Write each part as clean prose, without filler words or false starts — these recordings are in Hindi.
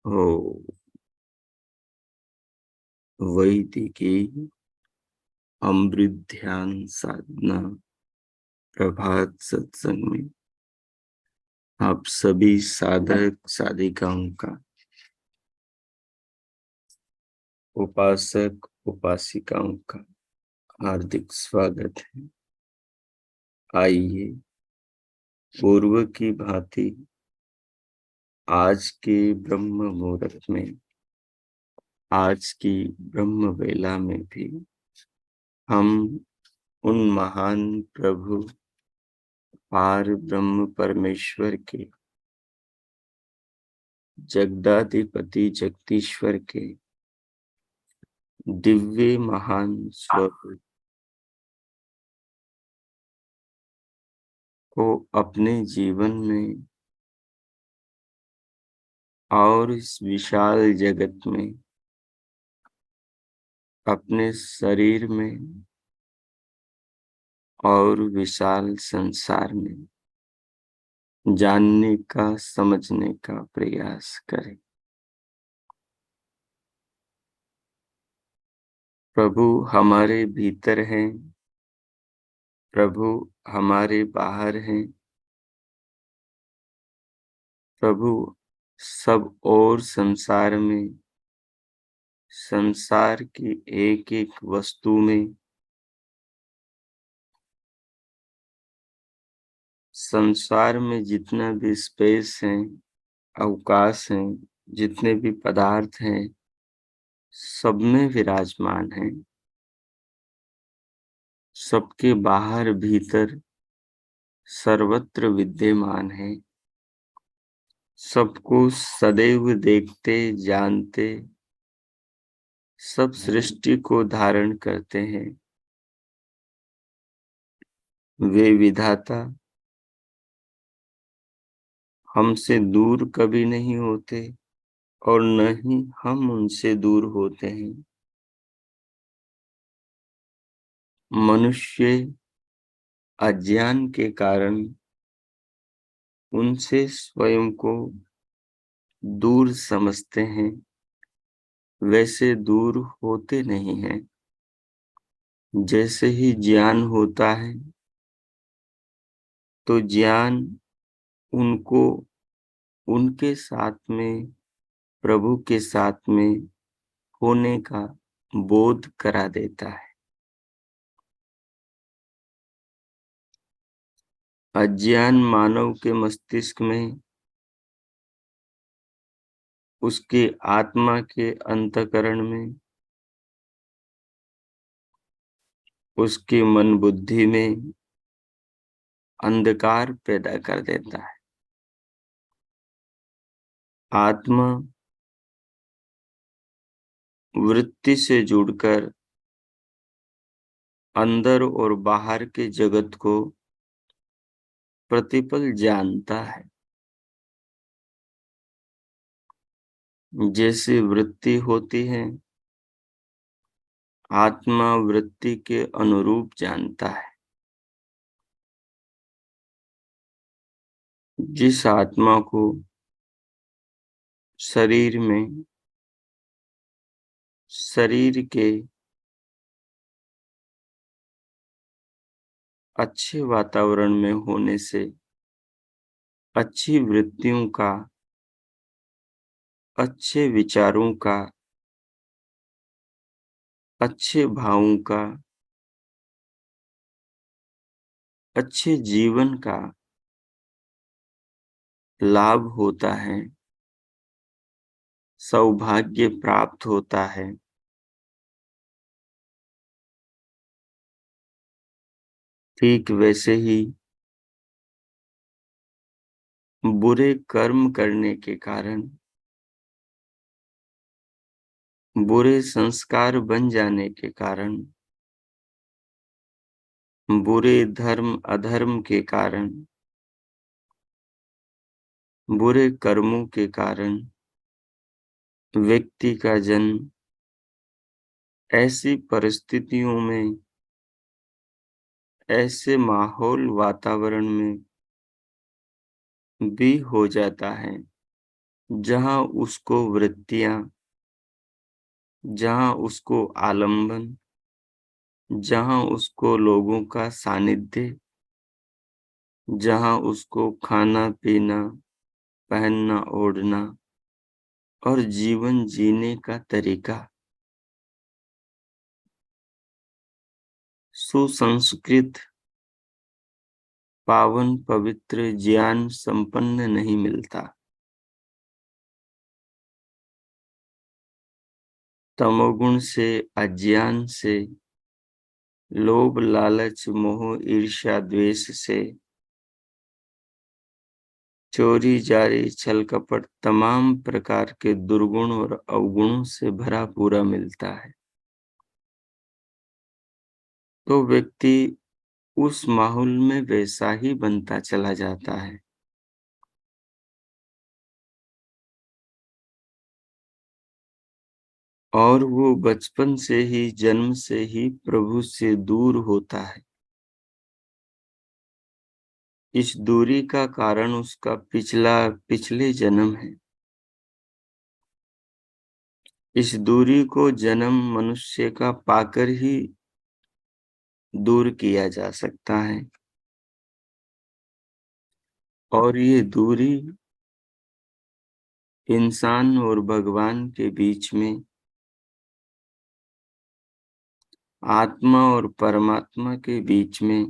ओ वैदिकी अमृत ध्यान साधना प्रभात सत्संग में आप सभी साधक साधिकाओं का, उपासक उपासिकाओं का हार्दिक स्वागत है। आइए पूर्व की भांति आज के ब्रह्म मुहूर्त में, आज की ब्रह्म वेला में भी हम उन महान प्रभु पार ब्रह्म परमेश्वर के, जगदाधिपति जगदीश्वर के दिव्य महान स्वरूप को अपने जीवन में और इस विशाल जगत में, अपने शरीर में और विशाल संसार में जानने का, समझने का प्रयास करें। प्रभु हमारे भीतर हैं, प्रभु हमारे बाहर हैं, प्रभु सब और संसार में, संसार की एक एक वस्तु में, संसार में जितना भी स्पेस है, अवकाश है, जितने भी पदार्थ हैं, सब में विराजमान है। सबके बाहर भीतर सर्वत्र विद्यमान है। सबको सदैव देखते जानते, सब सृष्टि को धारण करते हैं। वे विधाता हमसे दूर कभी नहीं होते और न ही हम उनसे दूर होते हैं। मनुष्य अज्ञान के कारण उनसे स्वयं को दूर समझते हैं, वैसे दूर होते नहीं हैं। जैसे ही ज्ञान होता है तो ज्ञान उनको उनके साथ में, प्रभु के साथ में होने का बोध करा देता है। अज्ञान मानव के मस्तिष्क में, उसके आत्मा के अंतःकरण में, उसके मन बुद्धि में अंधकार पैदा कर देता है। आत्मा वृत्ति से जुड़कर अंदर और बाहर के जगत को प्रतिपल जानता है। जैसे वृत्ति होती है, आत्मा वृत्ति के अनुरूप जानता है। जिस आत्मा को शरीर में, शरीर के अच्छे वातावरण में होने से अच्छी वृत्तियों का, अच्छे विचारों का, अच्छे भावों का, अच्छे जीवन का लाभ होता है, सौभाग्य प्राप्त होता है, ठीक वैसे ही बुरे कर्म करने के कारण, बुरे संस्कार बन जाने के कारण, बुरे धर्म अधर्म के कारण, बुरे कर्मों के कारण व्यक्ति का जन्म ऐसी परिस्थितियों में, ऐसे माहौल वातावरण में भी हो जाता है जहाँ उसको वृत्तियां, जहाँ उसको आलंबन, जहाँ उसको लोगों का सानिध्य, जहाँ उसको खाना पीना, पहनना ओढ़ना और जीवन जीने का तरीका सुसंस्कृत, पावन, पवित्र, ज्ञान संपन्न नहीं मिलता। तमोगुण से, अज्ञान से, लोभ, लालच, मोह, ईर्ष्या, द्वेष से, चोरी, जारी, छल, कपट, तमाम प्रकार के दुर्गुण और अवगुणों से भरा पूरा मिलता है। तो व्यक्ति उस माहौल में वैसा ही बनता चला जाता है। और वो बचपन से ही, जन्म से ही प्रभु से दूर होता है। इस दूरी का कारण उसका पिछले जन्म है। इस दूरी को जन्म मनुष्य का पाकर ही दूर किया जा सकता है। और ये दूरी इंसान और भगवान के बीच में, आत्मा और परमात्मा के बीच में,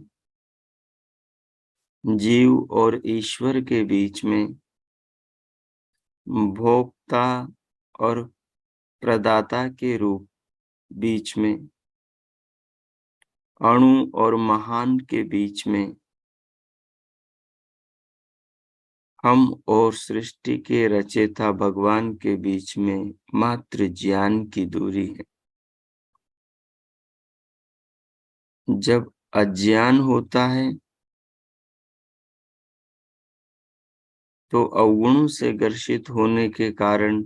जीव और ईश्वर के बीच में, भोक्ता और प्रदाता के रूप बीच में, अणु और महान के बीच में, हम और सृष्टि के रचयिता भगवान के बीच में मात्र ज्ञान की दूरी है। जब अज्ञान होता है तो अवगुणों से ग्रसित होने के कारण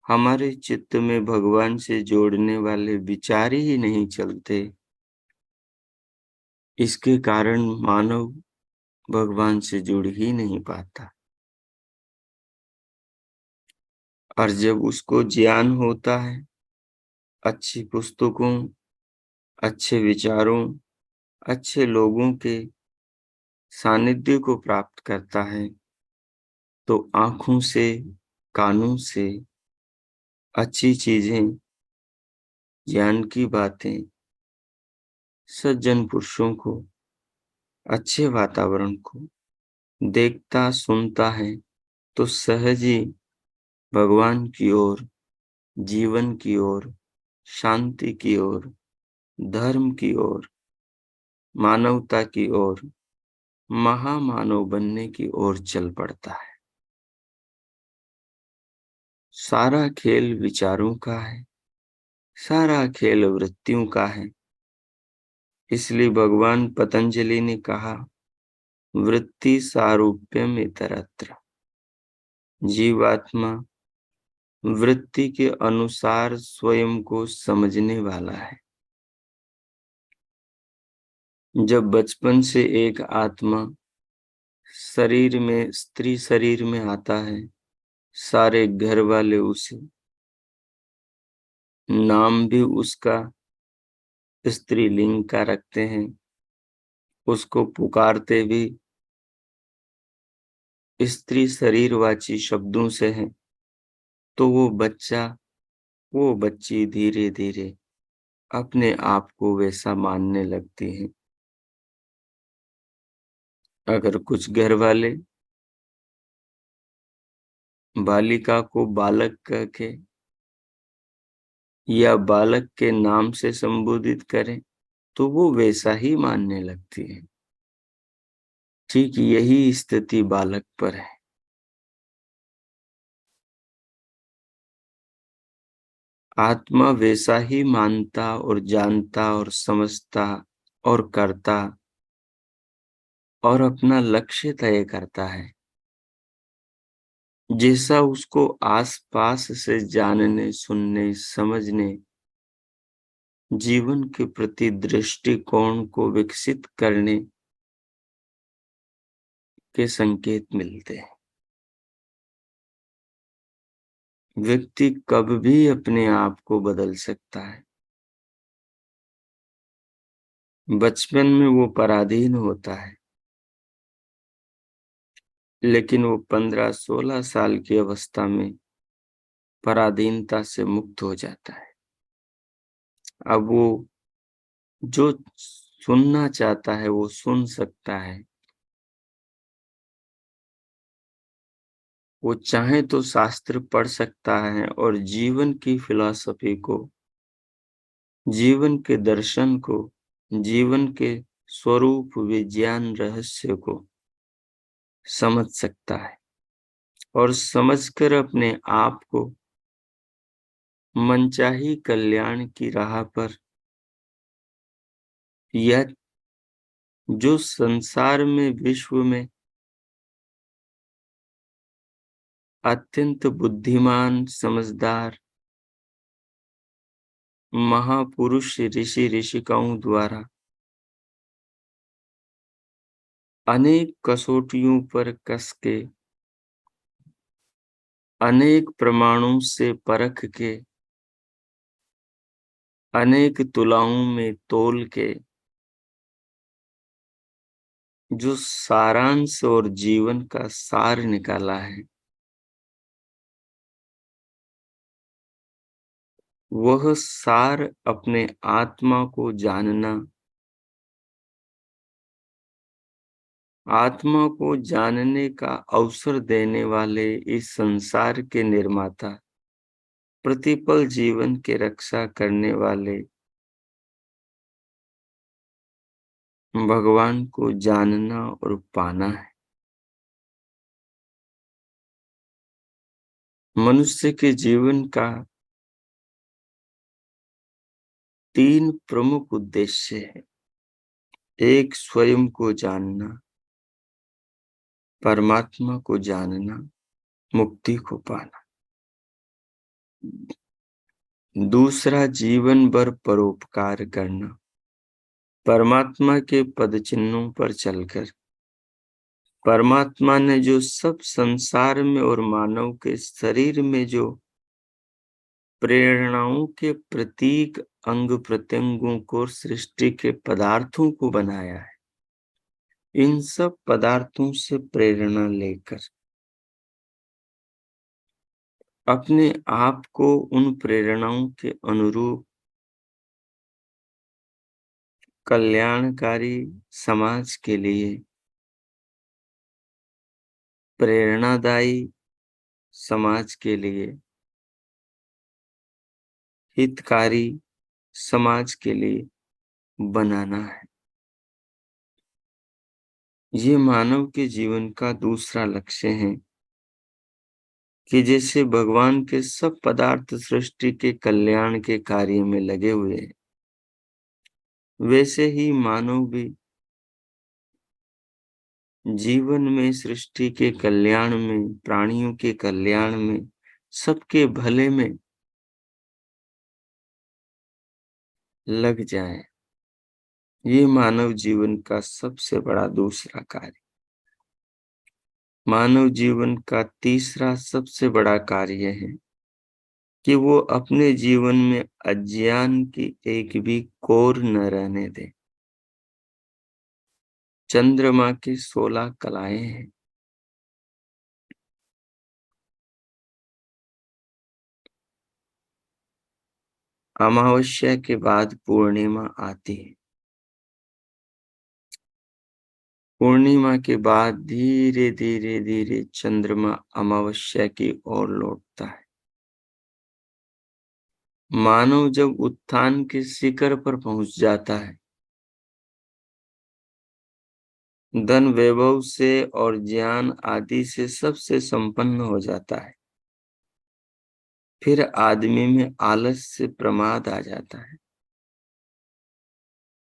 हमारे चित्त में भगवान से जोड़ने वाले विचार ही नहीं चलते। इसके कारण मानव भगवान से जुड़ ही नहीं पाता। और जब उसको ज्ञान होता है, अच्छी पुस्तकों, अच्छे विचारों, अच्छे लोगों के सानिध्य को प्राप्त करता है, तो आँखों से, कानों से अच्छी चीजें, ज्ञान की बातें, सज्जन पुरुषों को, अच्छे वातावरण को देखता सुनता है, तो सहज ही भगवान की ओर, जीवन की ओर, शांति की ओर, धर्म की ओर, मानवता की ओर, महामानव बनने की ओर चल पड़ता है। सारा खेल विचारों का है, सारा खेल वृत्तियों का है। इसलिए भगवान पतंजलि ने कहा, वृत्ति सारूप्यम इतरत्र। जीवात्मा वृत्ति के अनुसार स्वयं को समझने वाला है। जब बचपन से एक आत्मा शरीर में, स्त्री शरीर में आता है, सारे घर वाले उसे, नाम भी उसका स्त्रीलिंग का रखते हैं, उसको पुकारते भी स्त्री शरीरवाची शब्दों से हैं, तो वो बच्चा, वो बच्ची धीरे धीरे अपने आप को वैसा मानने लगती है। अगर कुछ घर वाले बालिका को बालक कह के या बालक के नाम से संबोधित करें, तो वो वैसा ही मानने लगती है। ठीक यही स्थिति बालक पर है। आत्मा वैसा ही मानता और जानता और समझता और करता और अपना लक्ष्य तय करता है, जैसा उसको आसपास से जानने, सुनने, समझने, जीवन के प्रति दृष्टिकोण को विकसित करने के संकेत मिलते हैं। व्यक्ति कब भी अपने आप को बदल सकता है। बचपन में वो पराधीन होता है, लेकिन वो 15-16 साल की अवस्था में पराधीनता से मुक्त हो जाता है। अब वो जो सुनना चाहता है वो सुन सकता है। वो चाहे तो शास्त्र पढ़ सकता है और जीवन की फिलॉसफी को, जीवन के दर्शन को, जीवन के स्वरूप विज्ञान रहस्य को समझ सकता है और समझकर अपने आप को मनचाही कल्याण की राह पर, या जो संसार में विश्व में अत्यंत बुद्धिमान समझदार महापुरुष ऋषि ऋषिकाओं द्वारा अनेक कसौटियों पर कस के, अनेक प्रमाणों से परख के, अनेक तुलाओं में तोल के जो सारांश और जीवन का सार निकाला है, वह सार अपने आत्मा को जानना, आत्मा को जानने का अवसर देने वाले इस संसार के निर्माता, प्रतिपल जीवन की रक्षा करने वाले भगवान को जानना और पाना है। मनुष्य के जीवन का 3 प्रमुख उद्देश्य है। एक, स्वयं को जानना, परमात्मा को जानना, मुक्ति को पाना। दूसरा, जीवन भर परोपकार करना, परमात्मा के पद चिन्हों पर चलकर परमात्मा ने जो सब संसार में और मानव के शरीर में जो प्रेरणाओं के प्रतीक अंग प्रत्यंगों को, सृष्टि के पदार्थों को बनाया है, इन सब पदार्थों से प्रेरणा लेकर अपने आप को उन प्रेरणाओं के अनुरूप कल्याणकारी समाज के लिए, प्रेरणादायी समाज के लिए, हितकारी समाज के लिए बनाना है। ये मानव के जीवन का दूसरा लक्ष्य है कि जैसे भगवान के सब पदार्थ सृष्टि के कल्याण के कार्य में लगे हुए हैं, वैसे ही मानव भी जीवन में, सृष्टि के कल्याण में, प्राणियों के कल्याण में, सबके भले में लग जाए। ये मानव जीवन का सबसे बड़ा दूसरा कार्य। मानव जीवन का तीसरा सबसे बड़ा कार्य है कि वो अपने जीवन में अज्ञान की एक भी कोर न रहने दे। चंद्रमा की 16 कलाएं हैं। अमावस्या के बाद पूर्णिमा आती है। पूर्णिमा के बाद धीरे धीरे धीरे चंद्रमा अमावस्या की ओर लौटता है। मानव जब उत्थान के शिखर पर पहुंच जाता है, धन वैभव से और ज्ञान आदि से सबसे संपन्न हो जाता है, फिर आदमी में आलस से प्रमाद आ जाता है।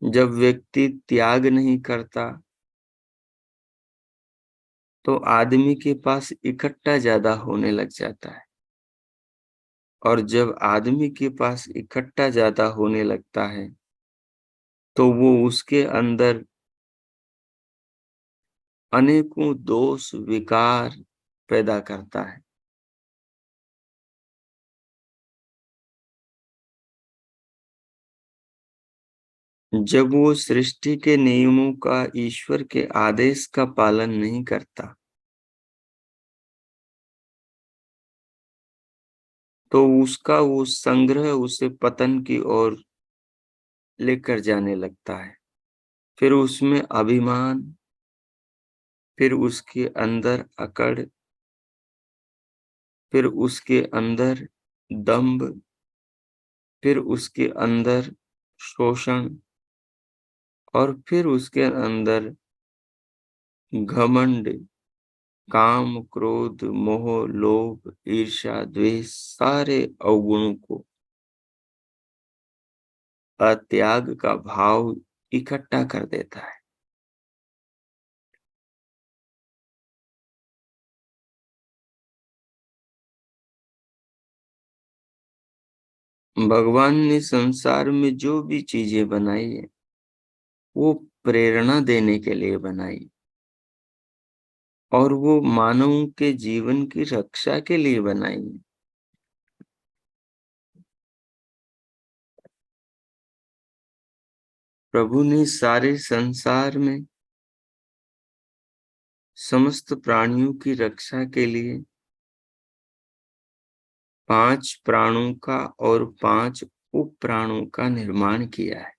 जब व्यक्ति त्याग नहीं करता तो आदमी के पास इकट्ठा ज्यादा होने लग जाता है, और जब आदमी के पास इकट्ठा ज्यादा होने लगता है तो वो उसके अंदर अनेकों दोष विकार पैदा करता है। जब वो सृष्टि के नियमों का, ईश्वर के आदेश का पालन नहीं करता, तो उसका वो संग्रह उसे पतन की ओर लेकर जाने लगता है। फिर उसमें अभिमान, फिर उसके अंदर अकड़, फिर उसके अंदर दंभ, फिर उसके अंदर शोषण, और फिर उसके अंदर घमंड, काम, क्रोध, मोह, लोभ, ईर्ष्या, द्वेष, सारे अवगुणों को, अत्याग का भाव इकट्ठा कर देता है। भगवान ने संसार में जो भी चीजें बनाई है, वो प्रेरणा देने के लिए बनाई, और वो मानवों के जीवन की रक्षा के लिए बनाई है। प्रभु ने सारे संसार में समस्त प्राणियों की रक्षा के लिए 5 प्राणों का और 5 उप प्राणों का निर्माण किया है।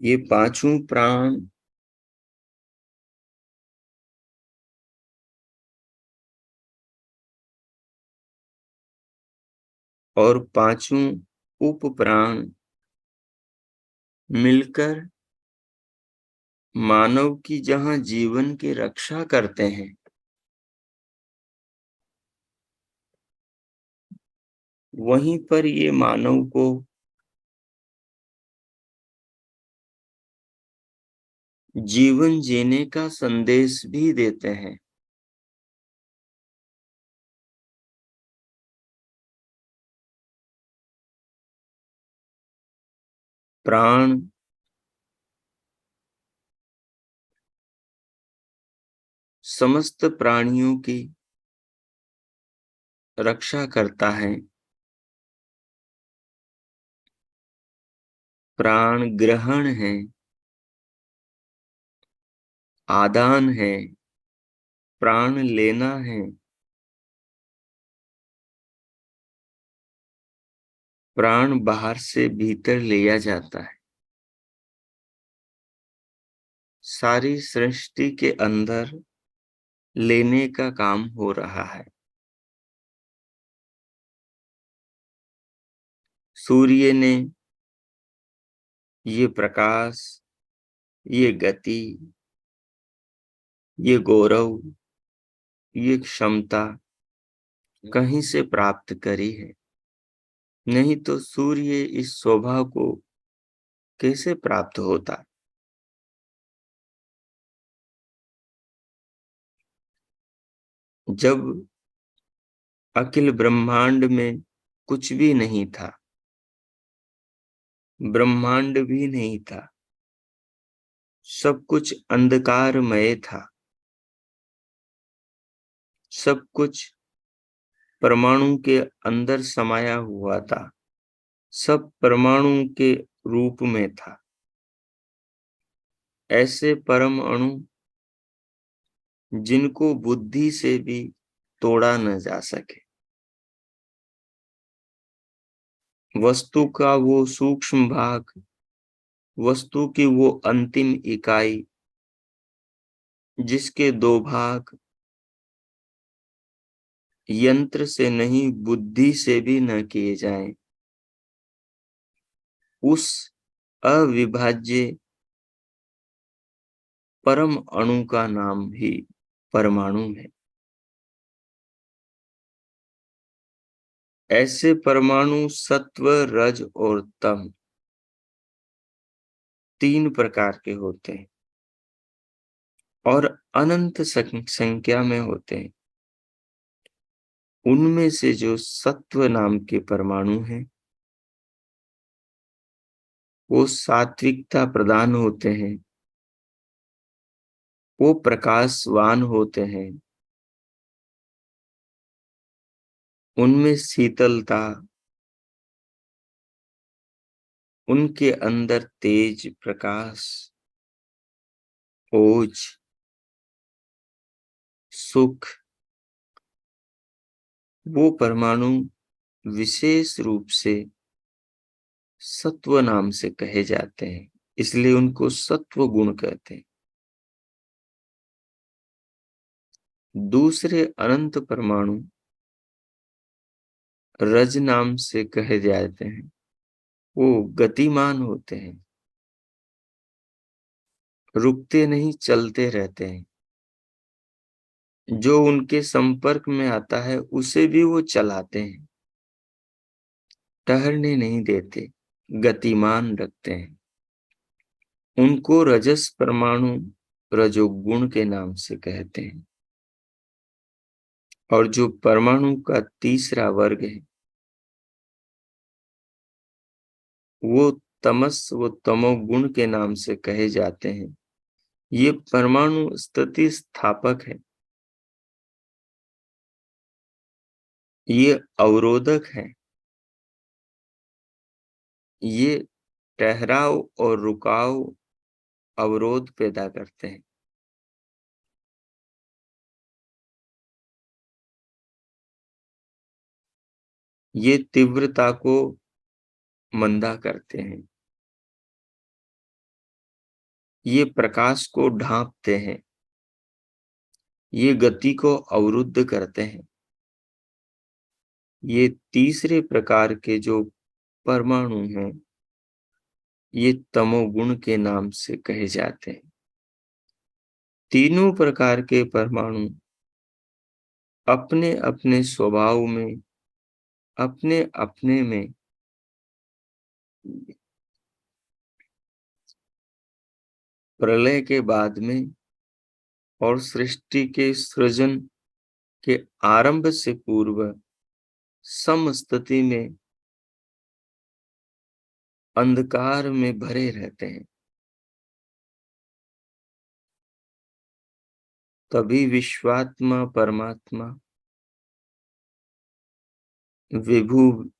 ये पांचों प्राण और पांचों उप प्राण मिलकर मानव की जहां जीवन की रक्षा करते हैं, वहीं पर ये मानव को जीवन जीने का संदेश भी देते हैं। प्राण समस्त प्राणियों की रक्षा करता है। प्राण ग्रहण है, आदान है, प्राण लेना है, प्राण बाहर से भीतर लिया जाता है। सारी सृष्टि के अंदर लेने का काम हो रहा है। सूर्य ने ये प्रकाश, ये गति, ये गौरव, ये क्षमता कहीं से प्राप्त करी है। नहीं तो सूर्य इस शोभा को कैसे प्राप्त होता। जब अखिल ब्रह्मांड में कुछ भी नहीं था, ब्रह्मांड भी नहीं था, सब कुछ अंधकारमय था, सब कुछ परमाणु के अंदर समाया हुआ था, सब परमाणु के रूप में था। ऐसे परम अणु जिनको बुद्धि से भी तोड़ा न जा सके। वस्तु का वो सूक्ष्म भाग, वस्तु की वो अंतिम इकाई, जिसके 2 भाग यंत्र से नहीं बुद्धि से भी न किए जाएं, उस अविभाज्य परम अणु का नाम भी परमाणु है। ऐसे परमाणु सत्व, रज और तम 3 प्रकार के होते हैं और अनंत संख्या में होते हैं। उनमें से जो सत्व नाम के परमाणु हैं, वो सात्विकता प्रदान होते हैं, वो प्रकाशवान होते हैं, उनमें शीतलता, उनके अंदर तेज प्रकाश, ओज, सुख, वो परमाणु विशेष रूप से सत्व नाम से कहे जाते हैं, इसलिए उनको सत्व गुण कहते हैं। दूसरे अनंत परमाणु रज नाम से कहे जाते हैं, वो गतिमान होते हैं, रुकते नहीं, चलते रहते हैं। जो उनके संपर्क में आता है उसे भी वो चलाते हैं, ठहरने नहीं देते, गतिमान रखते हैं। उनको रजस परमाणु रजोगुण के नाम से कहते हैं। और जो परमाणु का तीसरा वर्ग है वो तमस, वो तमोगुण के नाम से कहे जाते हैं। ये परमाणु स्थिति स्थापक है, ये अवरोधक है, ये ठहराव और रुकाव, अवरोध पैदा करते हैं। ये तीव्रता को मंदा करते हैं, ये प्रकाश को ढांपते हैं, ये गति को अवरुद्ध करते हैं। ये तीसरे प्रकार के जो परमाणु हैं, ये तमोगुण के नाम से कहे जाते हैं। तीनों प्रकार के परमाणु अपने अपने स्वभाव में, अपने अपने में प्रलय के बाद में और सृष्टि के सृजन के आरंभ से पूर्व समस्थिति में अंधकार में भरे रहते हैं। तभी विश्वात्मा परमात्मा, विभु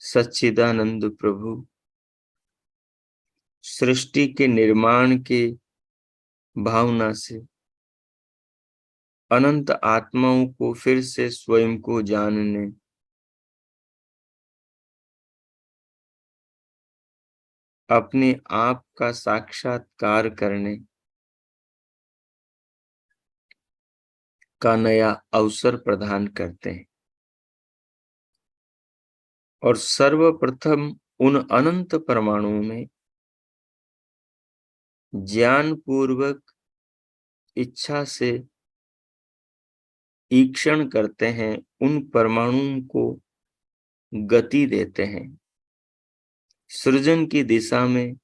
सच्चिदानंद प्रभु सृष्टि के निर्माण के भावना से अनंत आत्माओं को फिर से स्वयं को जानने, अपने आप का साक्षात्कार करने का नया अवसर प्रदान करते हैं। और सर्वप्रथम उन अनंत परमाणुओं में ज्ञान पूर्वक इच्छा से ईक्षण करते हैं, उन परमाणुओं को गति देते हैं, सृजन की दिशा में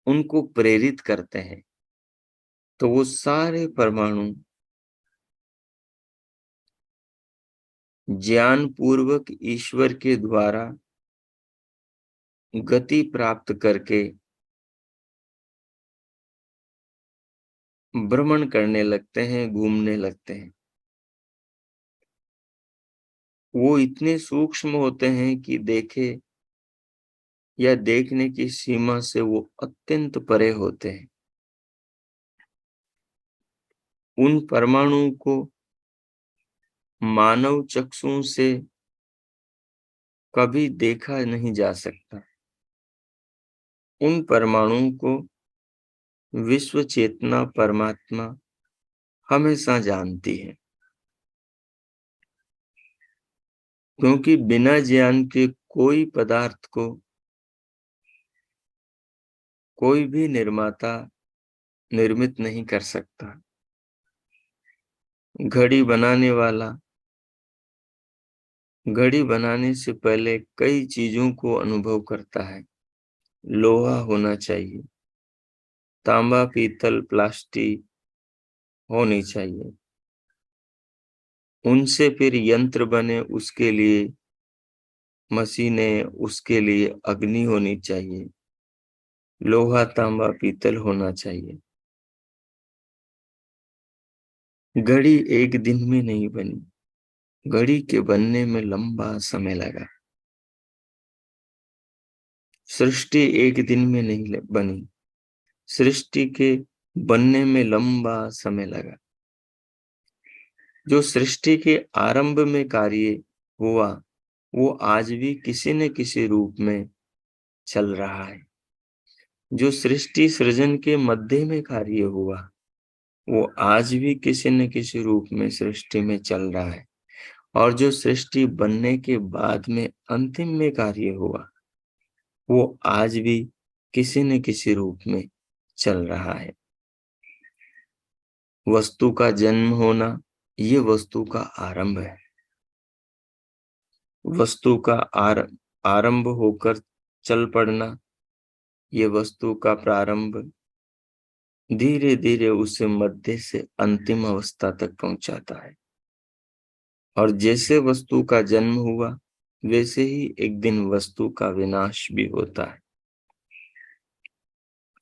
उनको प्रेरित करते हैं। तो वो सारे परमाणु ज्ञान पूर्वक ईश्वर के द्वारा गति प्राप्त करके भ्रमण करने लगते हैं, घूमने लगते हैं। वो इतने सूक्ष्म होते हैं कि देखे या देखने की सीमा से वो अत्यंत परे होते हैं। उन परमाणुओं को मानव चक्षुओं से कभी देखा नहीं जा सकता। उन परमाणुओं को विश्व चेतना परमात्मा हमेशा जानती है, क्योंकि बिना ज्ञान के कोई पदार्थ को कोई भी निर्माता निर्मित नहीं कर सकता। घड़ी बनाने वाला घड़ी बनाने से पहले कई चीजों को अनुभव करता है। लोहा होना चाहिए, तांबा, पीतल, प्लास्टिक होनी चाहिए। उनसे फिर यंत्र बने, उसके लिए मशीनें, उसके लिए अग्नि होनी चाहिए। लोहा, तांबा, पीतल होना चाहिए। घड़ी एक दिन में नहीं बनी, घड़ी के बनने में लंबा समय लगा। सृष्टि एक दिन में नहीं बनी, सृष्टि के बनने में लंबा समय लगा। जो सृष्टि के आरंभ में कार्य हुआ, वो आज भी किसी न किसी रूप में चल रहा है। जो सृष्टि सृजन के मध्य में कार्य हुआ, वो आज भी किसी न किसी रूप में सृष्टि में चल रहा है। और जो सृष्टि बनने के बाद में अंतिम में कार्य हुआ, वो आज भी किसी न किसी रूप में चल रहा है। वस्तु का जन्म होना, ये वस्तु का आरंभ है। वस्तु का आरंभ होकर चल पड़ना, ये वस्तु का प्रारंभ धीरे धीरे उसे मध्य से अंतिम अवस्था तक पहुंचाता है। और जैसे वस्तु का जन्म हुआ, वैसे ही एक दिन वस्तु का विनाश भी होता है।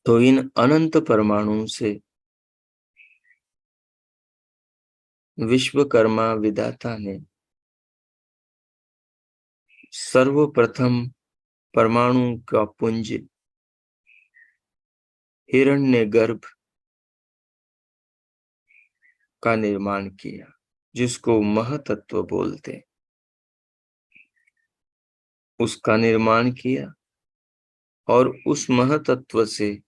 तो इन अनंत परमाणुओं से विश्वकर्मा विधाता ने सर्वप्रथम परमाणु का पुंज हिरण्यगर्भ का निर्माण किया, जिसको महतत्व बोलते। उसका निर्माण किया और उस महतत्व से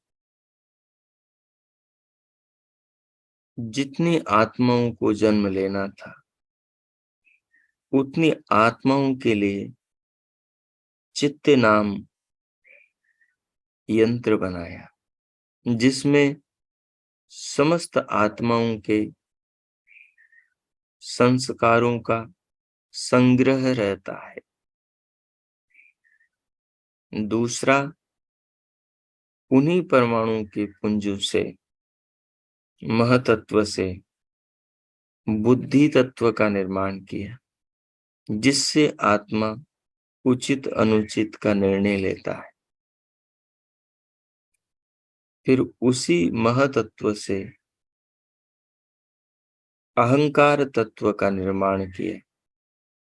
जितनी आत्माओं को जन्म लेना था, उतनी आत्माओं के लिए चित्त नाम यंत्र बनाया, जिसमें समस्त आत्माओं के संस्कारों का संग्रह रहता है। दूसरा, उन्हीं परमाणु के पुंजों से, महतत्व से बुद्धि तत्व का निर्माण किया, जिससे आत्मा उचित अनुचित का निर्णय लेता है। फिर उसी महतत्व से अहंकार तत्व का निर्माण किया,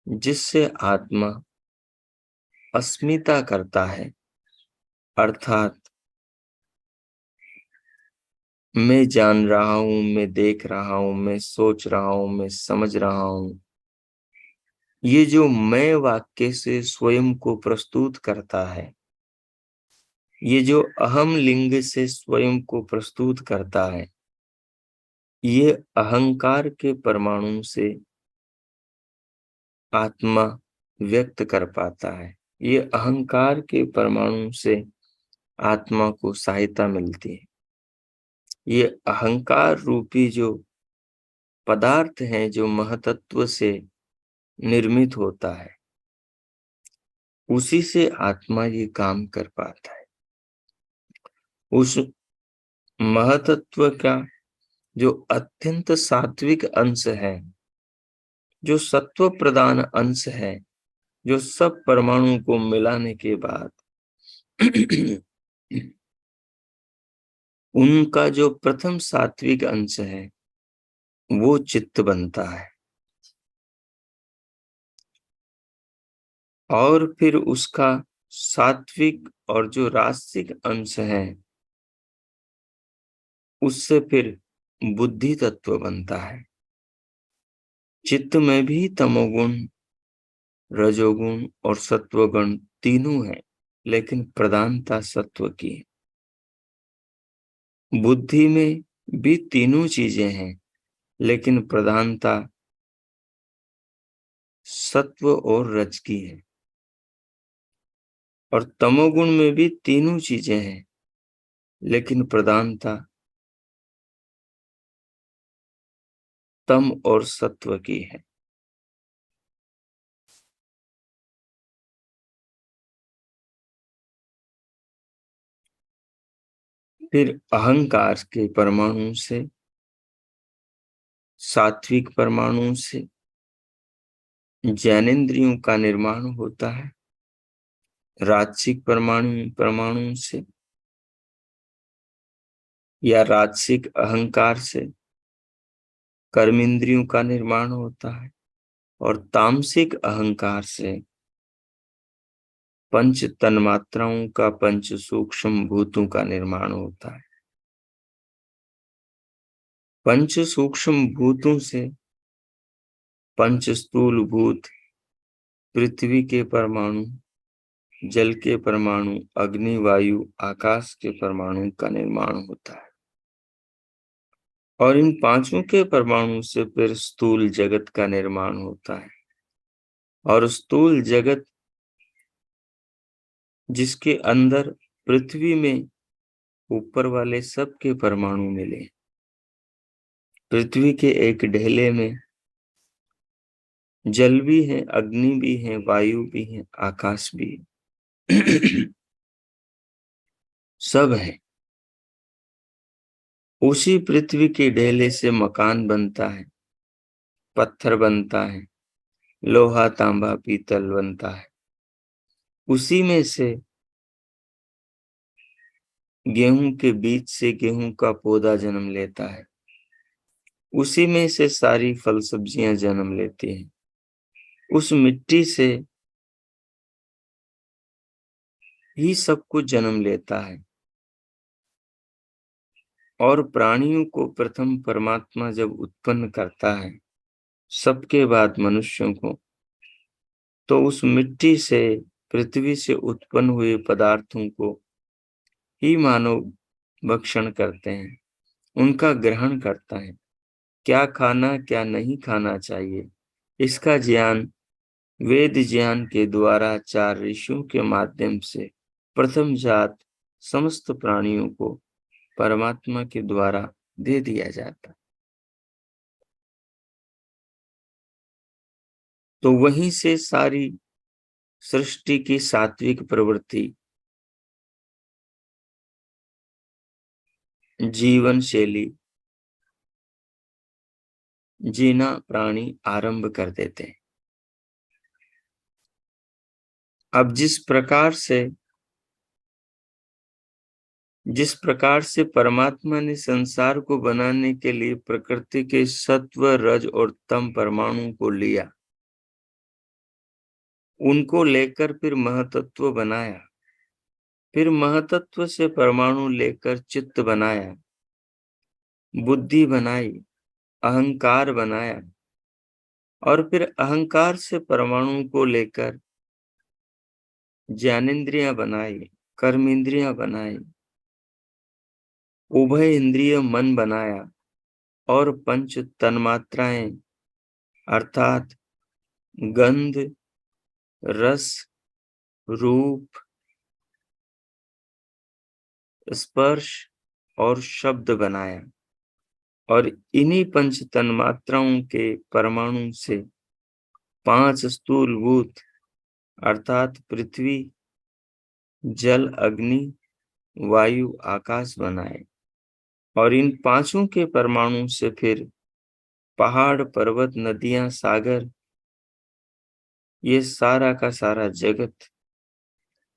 जिससे आत्मा अस्मिता करता है, अर्थात मैं जान रहा हूं, मैं देख रहा हूं, मैं सोच रहा हूं, मैं समझ रहा हूं। ये जो मैं वाक्य से स्वयं को प्रस्तुत करता है, ये जो अहम लिंग से स्वयं को प्रस्तुत करता है, ये अहंकार के परमाणु से आत्मा व्यक्त कर पाता है। ये अहंकार के परमाणु से आत्मा को सहायता मिलती है। ये अहंकार रूपी जो पदार्थ है, जो महतत्व से निर्मित होता है, उसी से आत्मा ये काम कर पाता है। उस महतत्व का जो अत्यंत सात्विक अंश है, जो सत्व प्रधान अंश है, जो सब परमाणु को मिलाने के बाद उनका जो प्रथम सात्विक अंश है, वो चित्त बनता है। और फिर उसका सात्विक और जो राजसिक अंश है, उससे फिर बुद्धि तत्व बनता है। चित्त में भी तमोगुण, रजोगुण और सत्वगुण तीनों हैं, लेकिन प्रधानता सत्व की है। बुद्धि में भी तीनों चीजें हैं, लेकिन प्रधानता सत्व और रज की है। और तमोगुण में भी तीनों चीजें हैं, लेकिन प्रधानता तम और सत्व की है। फिर अहंकार के परमाणु से, सात्विक परमाणु से ज्ञानेंद्रियों का निर्माण होता है। राजसिक परमाणु से या राजसिक अहंकार से कर्मेंद्रियों का निर्माण होता है। और तामसिक अहंकार से पंच तन्मात्राओं का, पंच सूक्ष्म भूतों का निर्माण होता है। पंच सूक्ष्म भूतों से पंच स्थूल भूत, पृथ्वी के परमाणु, जल के परमाणु, अग्नि, वायु, आकाश के परमाणु का निर्माण होता है। और इन पांचों के परमाणु से फिर स्थूल जगत का निर्माण होता है। और स्थूल जगत जिसके अंदर पृथ्वी में ऊपर वाले सब के परमाणु मिले, पृथ्वी के एक ढेले में जल भी है, अग्नि भी है, वायु भी है, आकाश भी है। सब है। उसी पृथ्वी के ढेले से मकान बनता है, पत्थर बनता है, लोहा, तांबा, पीतल बनता है। उसी में से गेहूं के बीज से गेहूं का पौधा जन्म लेता है। उसी में से सारी फल सब्जियां जन्म लेती हैं। उस मिट्टी से ही सब कुछ जन्म लेता है। और प्राणियों को प्रथम परमात्मा जब उत्पन्न करता है, सबके बाद मनुष्यों को, तो उस मिट्टी से, पृथ्वी से उत्पन्न हुए पदार्थों को ही मानव भक्षण करते हैं, उनका ग्रहण करता है। क्या खाना क्या नहीं खाना चाहिए, इसका ज्ञान वेद ज्ञान के द्वारा चार ऋषियों के माध्यम से प्रथम जात समस्त प्राणियों को परमात्मा के द्वारा दे दिया जाता। तो वहीं से सारी सृष्टि की सात्विक प्रवृत्ति, जीवन शैली जीना प्राणी आरंभ कर देते हैं। अब जिस प्रकार से परमात्मा ने संसार को बनाने के लिए प्रकृति के सत्व, रज और तम परमाणु को लिया, उनको लेकर फिर महतत्व बनाया, फिर महतत्व से परमाणु लेकर चित्त बनाया, बुद्धि बनाई, अहंकार बनाया, और फिर अहंकार से परमाणु को लेकर ज्ञानेंद्रियां बनाई, कर्मेंद्रियां बनाई, उभय इंद्रिय मन बनाया, और पंच तन्मात्राएं अर्थात गंध, रस, रूप, स्पर्श और शब्द बनाया। और इन्हीं पंच तन्मात्राओं के परमाणु से पांच स्थूल भूत अर्थात पृथ्वी, जल, अग्नि, वायु, आकाश बनाए। और इन पांचों के परमाणु से फिर पहाड़, पर्वत, नदियां, सागर, ये सारा का सारा जगत,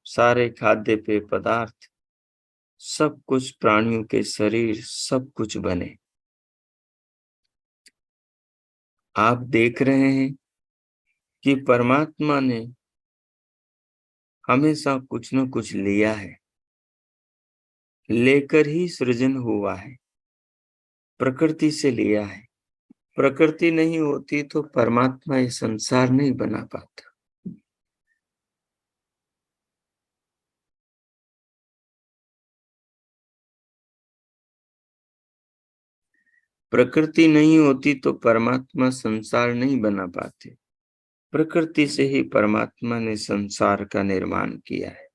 सारे खाद्य पेय पदार्थ, सब कुछ, प्राणियों के शरीर, सब कुछ बने। आप देख रहे हैं कि परमात्मा ने हमेशा कुछ न कुछ लिया है, लेकर ही सृजन हुआ है, प्रकृति से लिया है। प्रकृति नहीं होती तो परमात्मा ये संसार नहीं बना पाता। प्रकृति नहीं होती तो परमात्मा संसार नहीं बना पाते। प्रकृति से ही परमात्मा ने संसार का निर्माण किया है।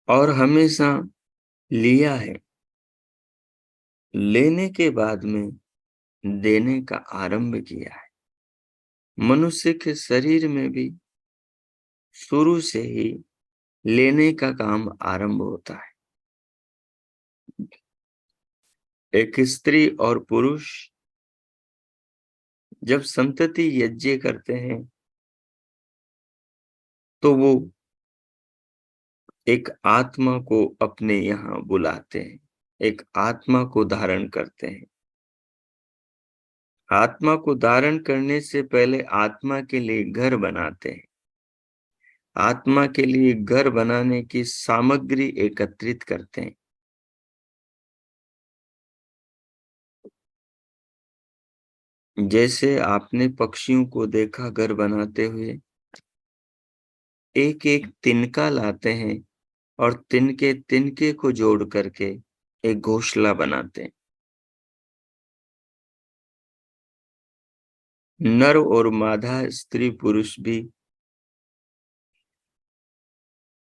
और हमेशा लिया है, लेने के बाद में देने का आरंभ किया है। मनुष्य के शरीर में भी शुरू से ही लेने का काम आरंभ होता है। एक स्त्री और पुरुष जब संतति यज्ञ करते हैं तो वो एक आत्मा को अपने यहाँ बुलाते हैं, एक आत्मा को धारण करते हैं। आत्मा को धारण करने से पहले आत्मा के लिए घर बनाते हैं। आत्मा के लिए घर बनाने की सामग्री एकत्रित करते हैं। जैसे आपने पक्षियों को देखा घर बनाते हुए, एक एक तिनका लाते हैं और तिनके तिनके को जोड़ करके एक घोंसला बनाते हैं। नर और मादा स्त्री पुरुष भी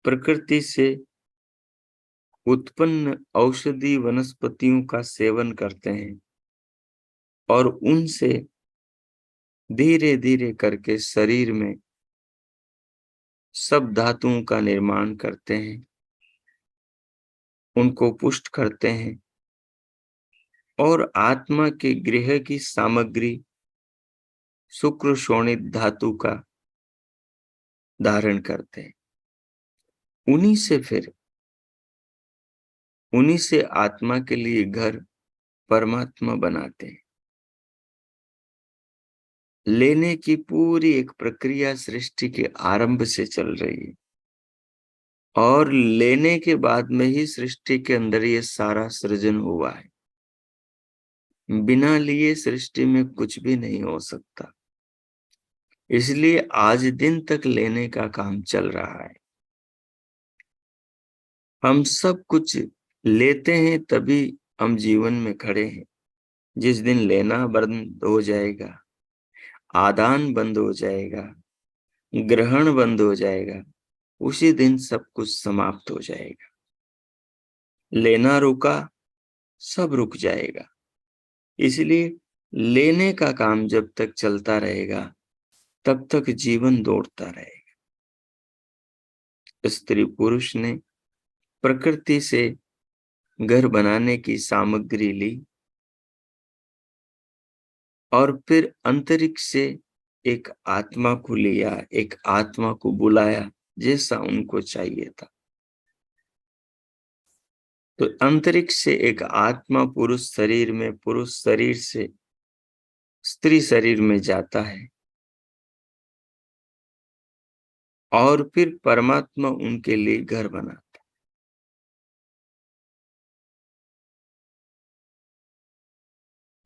प्रकृति से उत्पन्न औषधि वनस्पतियों का सेवन करते हैं और उनसे धीरे धीरे करके शरीर में सब धातुओं का निर्माण करते हैं, उनको पुष्ट करते हैं और आत्मा के गृह की सामग्री शुक्र शोणित धातु का धारण करते हैं। उन्हीं से आत्मा के लिए घर परमात्मा बनाते हैं। लेने की पूरी एक प्रक्रिया सृष्टि के आरंभ से चल रही है और लेने के बाद में ही सृष्टि के अंदर ये सारा सृजन हुआ है। बिना लिए सृष्टि में कुछ भी नहीं हो सकता। इसलिए आज दिन तक लेने का काम चल रहा है। हम सब कुछ लेते हैं तभी हम जीवन में खड़े हैं। जिस दिन लेना बंद हो जाएगा, आदान बंद हो जाएगा, ग्रहण बंद हो जाएगा, उसी दिन सब कुछ समाप्त हो जाएगा। लेना रुका, सब रुक जाएगा। इसलिए लेने का काम जब तक चलता रहेगा तब तक जीवन दौड़ता रहेगा। स्त्री पुरुष ने प्रकृति से घर बनाने की सामग्री ली और फिर अंतरिक्ष से एक आत्मा को लिया, एक आत्मा को बुलाया जैसा उनको चाहिए था। तो अंतरिक्ष से एक आत्मा पुरुष शरीर में, पुरुष शरीर से स्त्री शरीर में जाता है और फिर परमात्मा उनके लिए घर बनाता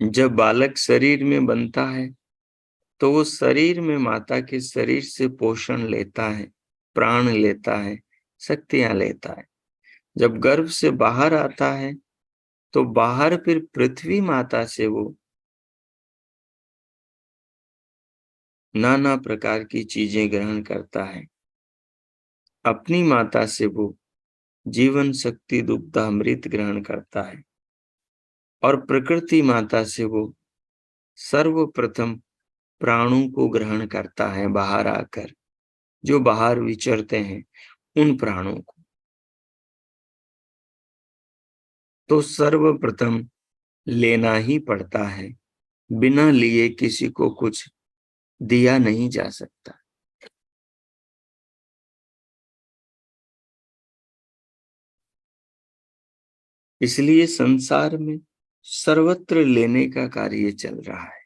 है। जब बालक शरीर में बनता है तो वो शरीर में माता के शरीर से पोषण लेता है, प्राण लेता है, शक्तियां लेता है। जब गर्भ से बाहर आता है तो बाहर फिर पृथ्वी माता से वो नाना प्रकार की चीजें ग्रहण करता है। अपनी माता से वो जीवन शक्ति दुग्ध अमृत ग्रहण करता है और प्रकृति माता से वो सर्वप्रथम प्राणों को ग्रहण करता है बाहर आकर, जो बाहर विचरते हैं उन प्राणों को। तो सर्वप्रथम लेना ही पड़ता है। बिना लिए किसी को कुछ दिया नहीं जा सकता। इसलिए संसार में सर्वत्र लेने का कार्य चल रहा है।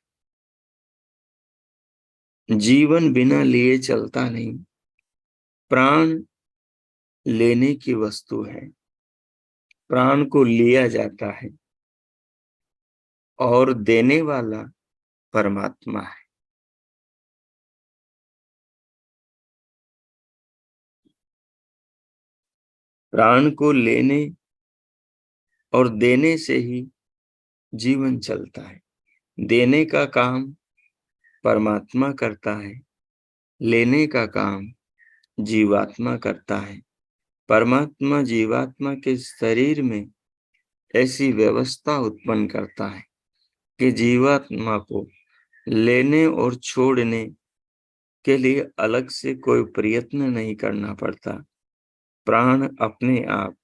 जीवन बिना लिए चलता नहीं। प्राण लेने की वस्तु है। प्राण को लिया जाता है और देने वाला परमात्मा है। प्राण को लेने और देने से ही जीवन चलता है। देने का काम परमात्मा करता है, लेने का काम जीवात्मा करता है। परमात्मा जीवात्मा के शरीर में ऐसी व्यवस्था उत्पन्न करता है कि जीवात्मा को लेने और छोड़ने के लिए अलग से कोई प्रयत्न नहीं करना पड़ता। प्राण अपने आप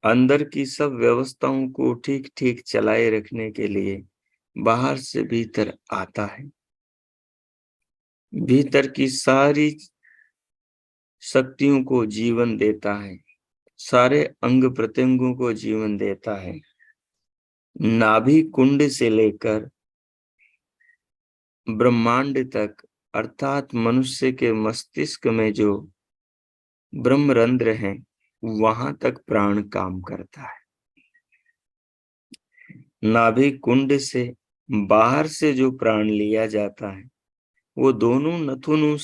अंदर की सब व्यवस्थाओं को ठीक ठीक चलाए रखने के लिए बाहर से भीतर आता है। भीतर की सारी शक्तियों को जीवन देता है, सारे अंग प्रत्यंगों को जीवन देता है नाभि कुंड से लेकर ब्रह्मांड तक, अर्थात मनुष्य के मस्तिष्क में जो ब्रह्मरंध्र हैं, वहां तक प्राण काम करता है। नाभि कुंड से बाहर से जो प्राण लिया जाता है, वो दोनों नथुनों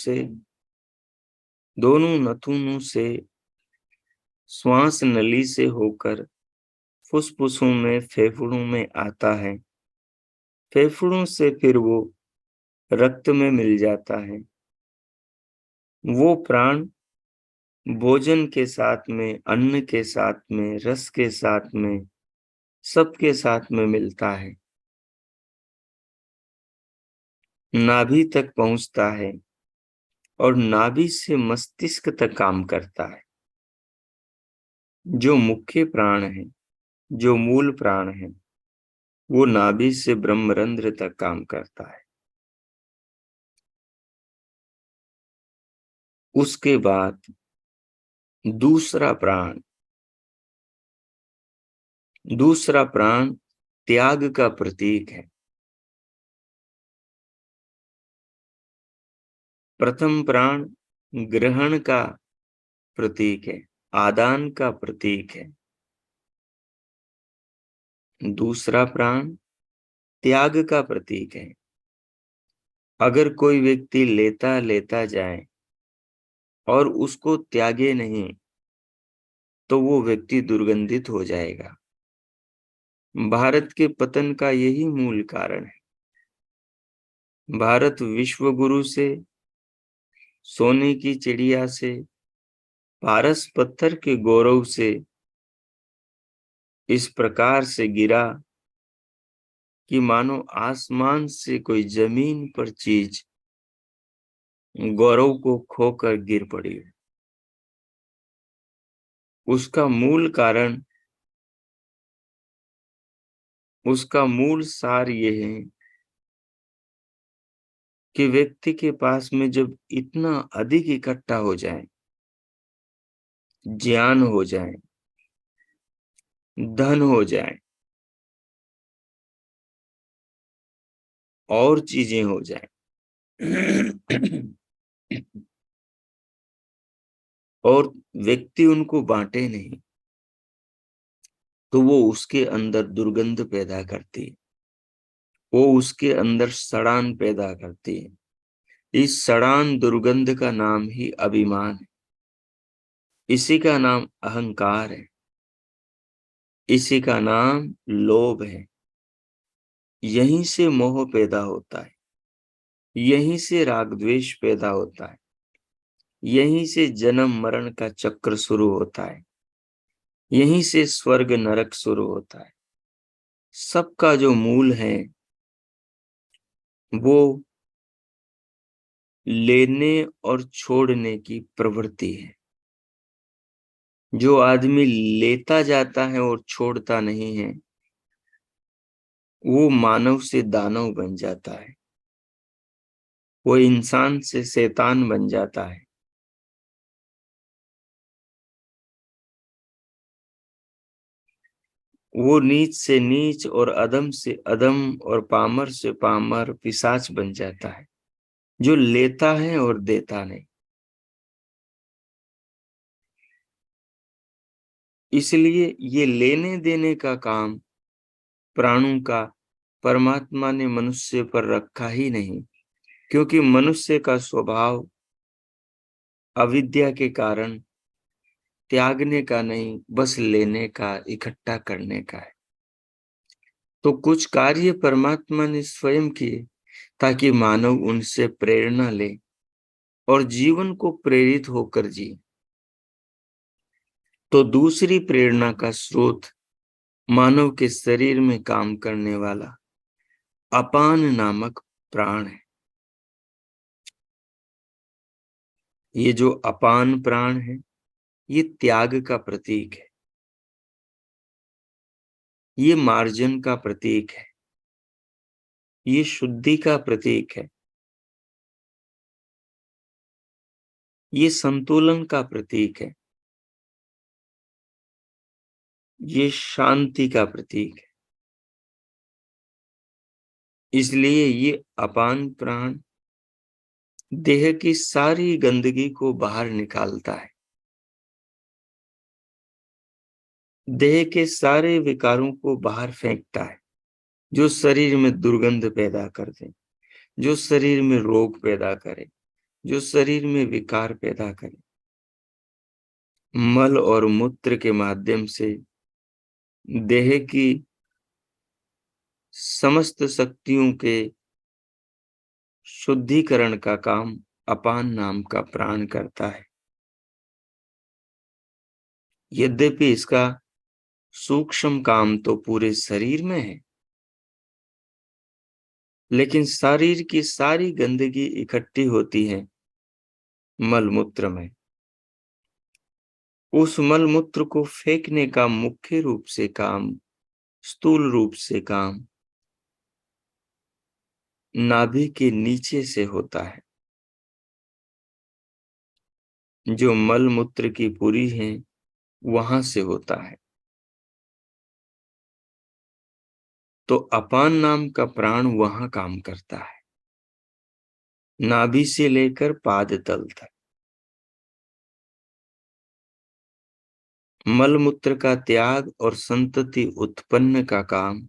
से श्वास नली से होकर फुसफुसों में, फेफड़ों में आता है। फेफड़ों से फिर वो रक्त में मिल जाता है। वो प्राण भोजन के साथ में, अन्न के साथ में, रस के साथ में, सबके साथ में मिलता है, नाभि तक पहुंचता है और नाभि से मस्तिष्क तक काम करता है। जो मुख्य प्राण है, जो मूल प्राण है, वो नाभि से ब्रह्मरंध्र तक काम करता है। उसके बाद दूसरा प्राण त्याग का प्रतीक है। प्रथम प्राण ग्रहण का प्रतीक है, आदान का प्रतीक है। दूसरा प्राण त्याग का प्रतीक है। अगर कोई व्यक्ति लेता लेता जाए और उसको त्यागे नहीं, तो वो व्यक्ति दुर्गंधित हो जाएगा। भारत के पतन का यही मूल कारण है। भारत विश्व गुरु से, सोने की चिड़िया से, पारस पत्थर के गौरव से इस प्रकार से गिरा कि मानो आसमान से कोई जमीन पर चीज गौरव को खोकर गिर पड़ी। उसका मूल कारण, उसका मूल सार ये है कि व्यक्ति के पास में जब इतना अधिक इकट्ठा हो जाए, ज्ञान हो जाए, धन हो जाए और चीजें हो जाए और व्यक्ति उनको बांटे नहीं, तो वो उसके अंदर दुर्गंध पैदा करती है, वो उसके अंदर सड़ान पैदा करती है। इस सड़ान दुर्गंध का नाम ही अभिमान है। इसी का नाम अहंकार है। इसी का नाम लोभ है। यहीं से मोह पैदा होता है। यहीं से राग द्वेष पैदा होता है। यहीं से जन्म मरण का चक्र शुरू होता है। यहीं से स्वर्ग नरक शुरू होता है। सबका जो मूल है, वो लेने और छोड़ने की प्रवृत्ति है। जो आदमी लेता जाता है और छोड़ता नहीं है, वो मानव से दानव बन जाता है। वो इंसान से शैतान बन जाता है। वो नीच से नीच और अधम से अधम और पामर से पामर पिशाच बन जाता है, जो लेता है और देता नहीं। इसलिए ये लेने देने का काम प्राणों का परमात्मा ने मनुष्य पर रखा ही नहीं, क्योंकि मनुष्य का स्वभाव अविद्या के कारण त्यागने का नहीं, बस लेने का, इकट्ठा करने का है। तो कुछ कार्य परमात्मा ने स्वयं किए ताकि मानव उनसे प्रेरणा ले और जीवन को प्रेरित होकर जिए। तो दूसरी प्रेरणा का स्रोत मानव के शरीर में काम करने वाला अपान नामक प्राण है। ये जो अपान प्राण है, ये त्याग का प्रतीक है। ये मार्जन का प्रतीक है। ये शुद्धि का प्रतीक है। ये संतुलन का प्रतीक है। ये शांति का प्रतीक है। इसलिए ये अपान प्राण देह की सारी गंदगी को बाहर निकालता है, देह के सारे विकारों को बाहर फेंकता है, जो शरीर में दुर्गंध पैदा कर दे, जो शरीर में रोग पैदा करे, जो शरीर में विकार पैदा करे। मल और मूत्र के माध्यम से देह की समस्त शक्तियों के शुद्धिकरण का काम अपान नाम का प्राण करता है। यद्यपि इसका सूक्ष्म काम तो पूरे शरीर में है, लेकिन शरीर की सारी गंदगी इकट्ठी होती है मलमूत्र में। उस मलमूत्र को फेंकने का मुख्य रूप से काम, स्थूल रूप से काम नाभि के नीचे से होता है। जो मलमूत्र की पुरी है वहां से होता है। तो अपान नाम का प्राण वहां काम करता है, नाभि से लेकर पाद तल तक। मलमूत्र का त्याग और संतति उत्पन्न का काम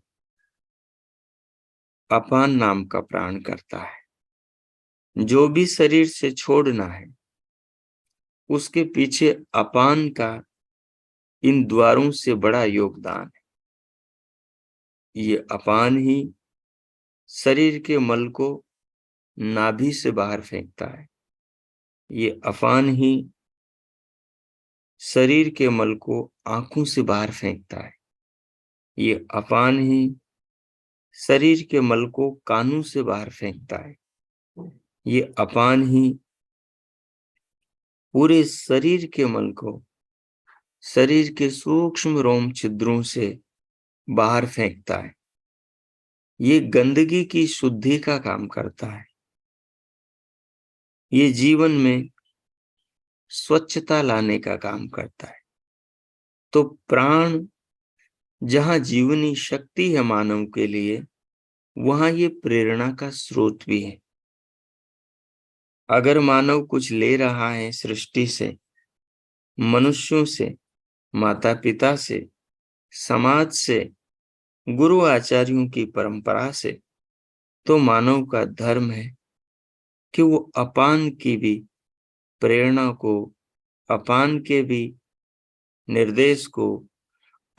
अपान नाम का प्राण करता है। जो भी शरीर से छोड़ना है, उसके पीछे अपान का इन द्वारों से बड़ा योगदान है। ये अपान ही शरीर के मल को नाभि से बाहर फेंकता है। ये अपान ही शरीर के मल को आंखों से बाहर फेंकता है। ये अपान ही शरीर के मल को कानों से बाहर फेंकता है। ये अपान ही पूरे शरीर के मल को शरीर के सूक्ष्म रोम छिद्रों से बाहर फेंकता है। ये गंदगी की शुद्धि का काम करता है। ये जीवन में स्वच्छता लाने का काम करता है। तो प्राण जहां जीवनी शक्ति है मानव के लिए, वहां ये प्रेरणा का स्रोत भी है। अगर मानव कुछ ले रहा है सृष्टि से, मनुष्यों से, माता पिता से, समाज से, गुरु आचार्यों की परंपरा से, तो मानव का धर्म है कि वो अपान की भी प्रेरणा को, अपान के भी निर्देश को,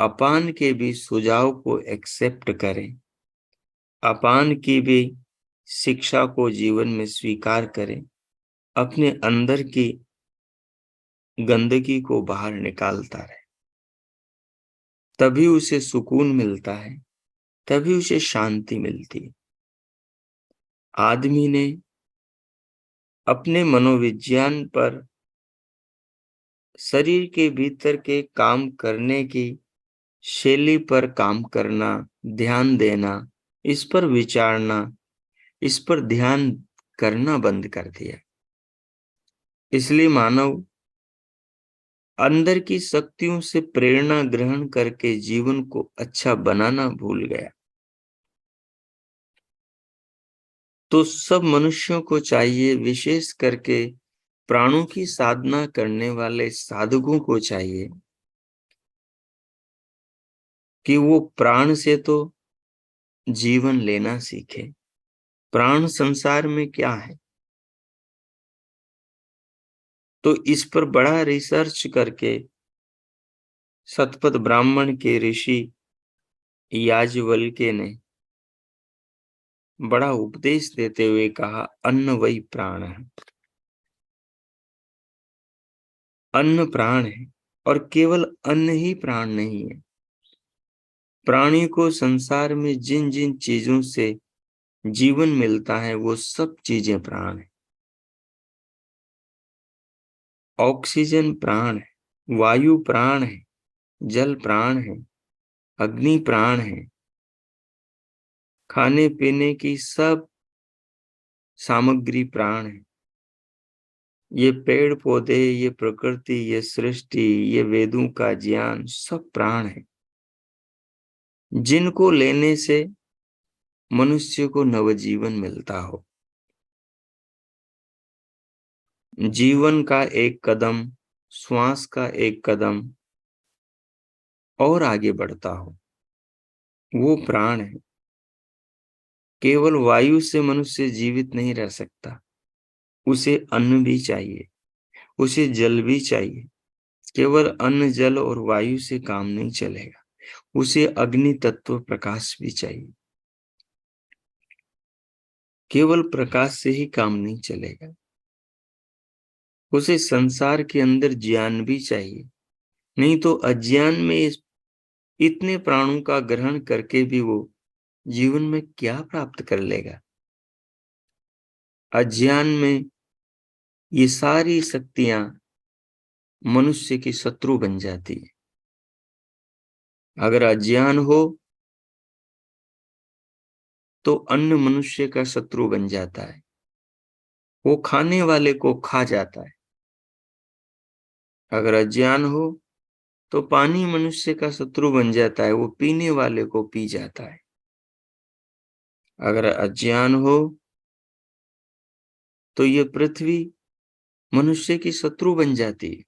अपान के भी सुझाव को एक्सेप्ट करें, अपान की भी शिक्षा को जीवन में स्वीकार करें, अपने अंदर की गंदगी को बाहर निकालता रहे। तभी उसे सुकून मिलता है, तभी उसे शांति मिलती है। आदमी ने अपने मनोविज्ञान पर, शरीर के भीतर के काम करने की शैली पर काम करना, ध्यान देना, इस पर विचारना, इस पर ध्यान करना बंद कर दिया। इसलिए मानव अंदर की शक्तियों से प्रेरणा ग्रहण करके जीवन को अच्छा बनाना भूल गया। तो सब मनुष्यों को चाहिए, विशेष करके प्राणों की साधना करने वाले साधकों को चाहिए कि वो प्राण से तो जीवन लेना सीखे। प्राण संसार में क्या है, तो इस पर बड़ा रिसर्च करके शतपथ ब्राह्मण के ऋषि याज्ञवल्क्य ने बड़ा उपदेश देते हुए कहा, अन्न वही प्राण है। अन्न प्राण है, और केवल अन्न ही प्राण नहीं है। प्राणी को संसार में जिन जिन चीजों से जीवन मिलता है, वो सब चीजें प्राण है। ऑक्सीजन प्राण है, वायु प्राण है, जल प्राण है, अग्नि प्राण है, खाने पीने की सब सामग्री प्राण है। ये पेड़ पौधे, ये प्रकृति, ये सृष्टि, ये वेदों का ज्ञान, सब प्राण है, जिनको लेने से मनुष्य को नवजीवन मिलता हो, जीवन का एक कदम, श्वास का एक कदम और आगे बढ़ता हो, वो प्राण है। केवल वायु से मनुष्य जीवित नहीं रह सकता, उसे अन्न भी चाहिए, उसे जल भी चाहिए। केवल अन्न, जल और वायु से काम नहीं चलेगा, उसे अग्नि तत्व प्रकाश भी चाहिए। केवल प्रकाश से ही काम नहीं चलेगा, उसे संसार के अंदर ज्ञान भी चाहिए। नहीं तो अज्ञान में इतने प्राणों का ग्रहण करके भी वो जीवन में क्या प्राप्त कर लेगा। अज्ञान में ये सारी शक्तियां मनुष्य की शत्रु बन जाती है। अगर अज्ञान हो तो अन्न मनुष्य का शत्रु बन जाता है, वो खाने वाले को खा जाता है। अगर अज्ञान हो तो पानी मनुष्य का शत्रु बन जाता है, वो पीने वाले को पी जाता है। अगर अज्ञान हो तो ये पृथ्वी मनुष्य की शत्रु बन जाती है।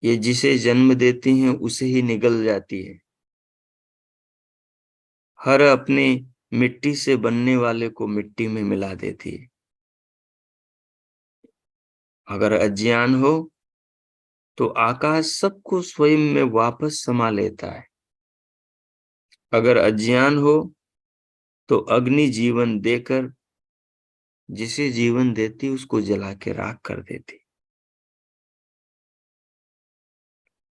ये जिसे जन्म देती हैं उसे ही निगल जाती है। हर अपने मिट्टी से बनने वाले को मिट्टी में मिला देती है। अगर अज्ञान हो तो आकाश सबको स्वयं में वापस समा लेता है। अगर अज्ञान हो तो अग्नि जीवन देकर जिसे जीवन देती उसको जला के राख कर देती।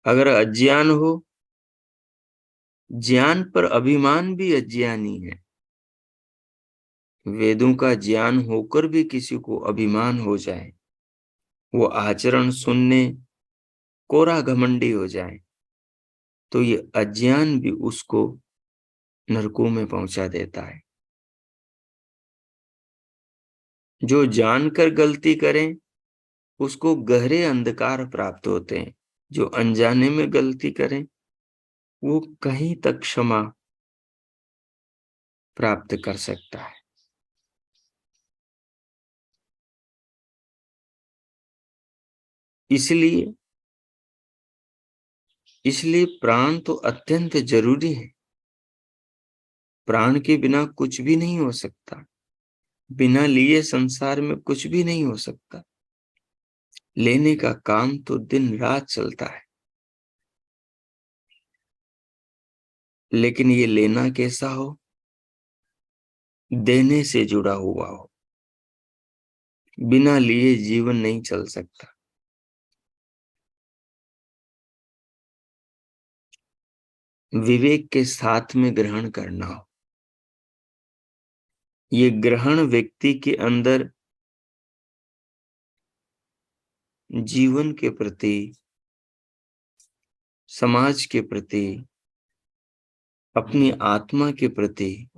अगर अज्ञान हो, ज्ञान पर अभिमान भी अज्ञानी है। वेदों का ज्ञान होकर भी किसी को अभिमान हो जाए, वो आचरण सुनने कोरा घमंडी हो जाए, तो ये अज्ञान भी उसको नरकों में पहुंचा देता है। जो जानकर गलती करें उसको गहरे अंधकार प्राप्त होते हैं। जो अनजाने में गलती करें वो कहीं तक क्षमा प्राप्त कर सकता है। इसलिए इसलिए प्राण तो अत्यंत जरूरी है। प्राण के बिना कुछ भी नहीं हो सकता, बिना लिए संसार में कुछ भी नहीं हो सकता। लेने का काम तो दिन रात चलता है, लेकिन ये लेना कैसा हो? देने से जुड़ा हुआ हो। बिना लिए जीवन नहीं चल सकता। विवेक के साथ में ग्रहण करना हो। ये ग्रहण व्यक्ति के अंदर जीवन के प्रति, समाज के प्रति, अपनी आत्मा के प्रति,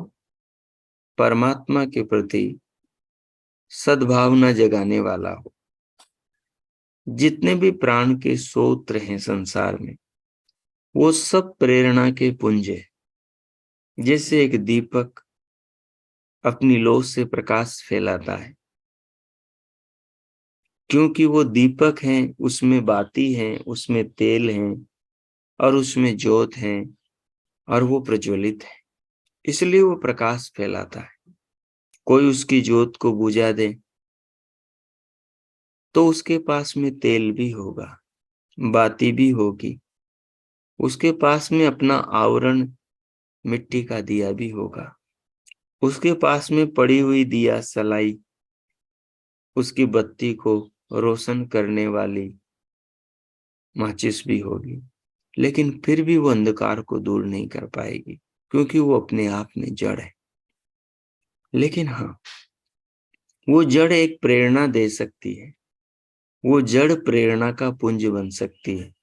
परमात्मा के प्रति सद्भावना जगाने वाला हो। जितने भी प्राण के स्रोत हैं संसार में, वो सब प्रेरणा के पुंज है। जैसे एक दीपक अपनी लौ से प्रकाश फैलाता है, क्योंकि वो दीपक है, उसमें बाती है, उसमें तेल है और उसमें ज्योत है और वो प्रज्वलित है, इसलिए वो प्रकाश फैलाता है। कोई उसकी ज्योत को बुझा दे तो उसके पास में तेल भी होगा, बाती भी होगी, उसके पास में अपना आवरण मिट्टी का दिया भी होगा, उसके पास में पड़ी हुई दिया सलाई, उसकी बत्ती को रोशन करने वाली माचिस भी होगी। लेकिन फिर भी वो अंधकार को दूर नहीं कर पाएगी, क्योंकि वो अपने आप में जड़ है। लेकिन हाँ, वो जड़ एक प्रेरणा दे सकती है। वो जड़ प्रेरणा का पुंज बन सकती है।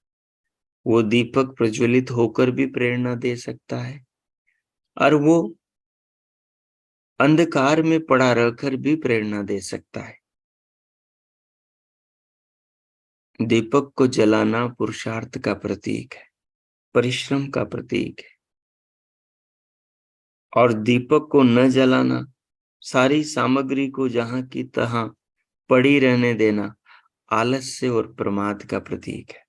वो दीपक प्रज्वलित होकर भी प्रेरणा दे सकता है और वो अंधकार में पड़ा रहकर भी प्रेरणा दे सकता है। दीपक को जलाना पुरुषार्थ का प्रतीक है, परिश्रम का प्रतीक है। और दीपक को न जलाना, सारी सामग्री को जहां की तहां पड़ी रहने देना आलस्य और प्रमाद का प्रतीक है।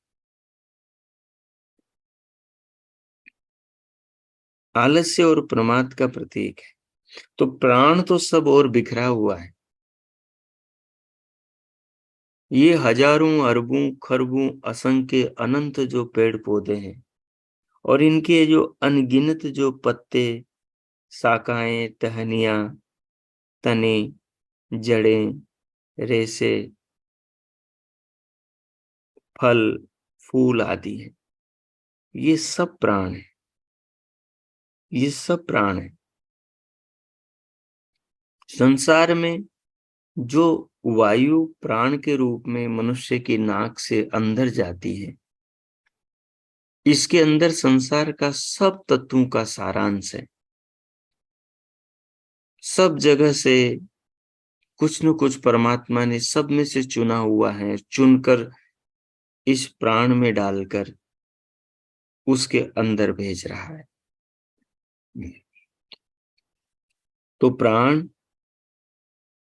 आलस्य और प्रमाद का प्रतीक है। तो प्राण तो सब और बिखरा हुआ है। ये हजारों अरबों खरबों असंख्य अनंत जो पेड़ पौधे हैं और इनके जो अनगिनत जो पत्ते, शाखाएं, टहनियां, तने, जड़ें, रेशे, फल, फूल आदि हैं, ये सब प्राण है। ये सब प्राण है। संसार में जो वायु प्राण के रूप में मनुष्य की नाक से अंदर जाती है, इसके अंदर संसार का सब तत्वों का सारांश है। सब जगह से कुछ न कुछ परमात्मा ने सब में से चुना हुआ है, चुनकर इस प्राण में डालकर उसके अंदर भेज रहा है। तो प्राण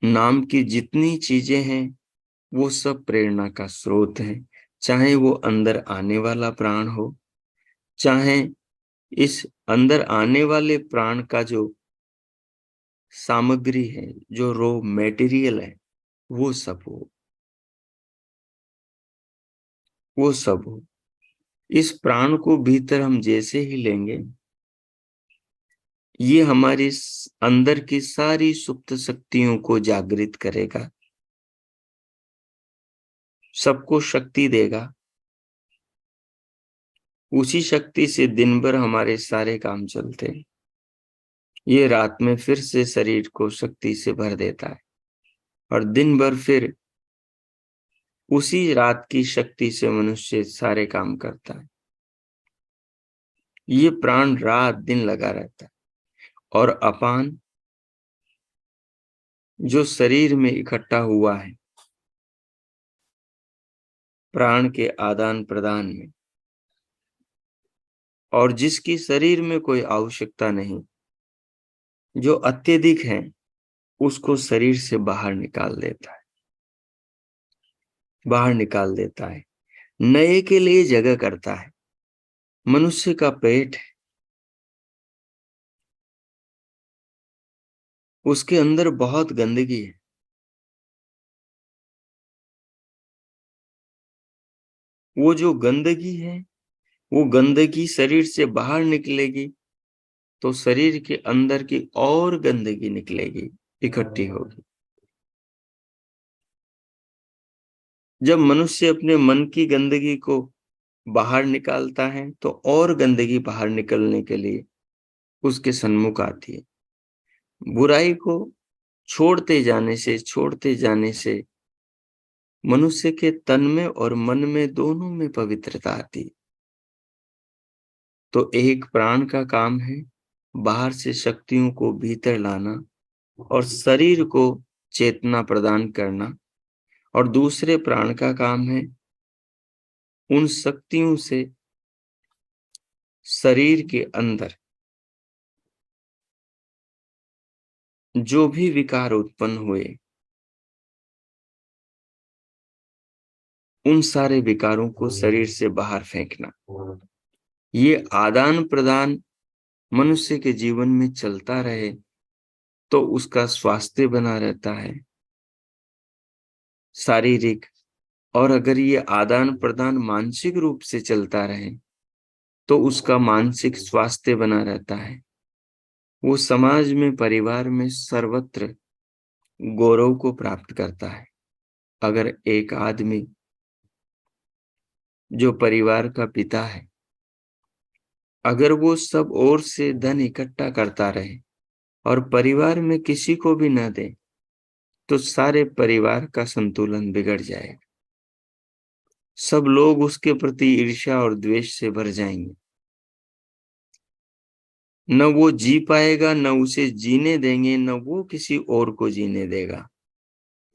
नाम की जितनी चीजें हैं वो सब प्रेरणा का स्रोत है। चाहे वो अंदर आने वाला प्राण हो, चाहे इस अंदर आने वाले प्राण का जो सामग्री है, जो रॉ मेटेरियल है, वो सब हो, वो सब हो। इस प्राण को भीतर हम जैसे ही लेंगे, ये हमारी अंदर की सारी सुप्त शक्तियों को जागृत करेगा, सबको शक्ति देगा। उसी शक्ति से दिन भर हमारे सारे काम चलते हैं। ये रात में फिर से शरीर को शक्ति से भर देता है और दिन भर फिर उसी रात की शक्ति से मनुष्य सारे काम करता है। ये प्राण रात दिन लगा रहता है। और अपान जो शरीर में इकट्ठा हुआ है प्राण के आदान प्रदान में, और जिसकी शरीर में कोई आवश्यकता नहीं, जो अत्यधिक है, उसको शरीर से बाहर निकाल देता है, बाहर निकाल देता है, नए के लिए जगह करता है। मनुष्य का पेट है, उसके अंदर बहुत गंदगी है। वो जो गंदगी है, वो गंदगी शरीर से बाहर निकलेगी तो शरीर के अंदर की और गंदगी निकलेगी, इकट्ठी होगी। जब मनुष्य अपने मन की गंदगी को बाहर निकालता है तो और गंदगी बाहर निकलने के लिए उसके सन्मुख आती है। बुराई को छोड़ते जाने से मनुष्य के तन में और मन में दोनों में पवित्रता आती है। तो एक प्राण का काम है बाहर से शक्तियों को भीतर लाना और शरीर को चेतना प्रदान करना, और दूसरे प्राण का काम है उन शक्तियों से शरीर के अंदर जो भी विकार उत्पन्न हुए, उन सारे विकारों को शरीर से बाहर फेंकना। ये आदान प्रदान मनुष्य के जीवन में चलता रहे तो उसका स्वास्थ्य बना रहता है, शारीरिक। और अगर ये आदान प्रदान मानसिक रूप से चलता रहे तो उसका मानसिक स्वास्थ्य बना रहता है। वो समाज में, परिवार में सर्वत्र गौरव को प्राप्त करता है। अगर एक आदमी जो परिवार का पिता है, अगर वो सब ओर से धन इकट्ठा करता रहे और परिवार में किसी को भी न दे, तो सारे परिवार का संतुलन बिगड़ जाएगा। सब लोग उसके प्रति ईर्ष्या और द्वेष से भर जाएंगे। न वो जी पाएगा, न उसे जीने देंगे, न वो किसी और को जीने देगा।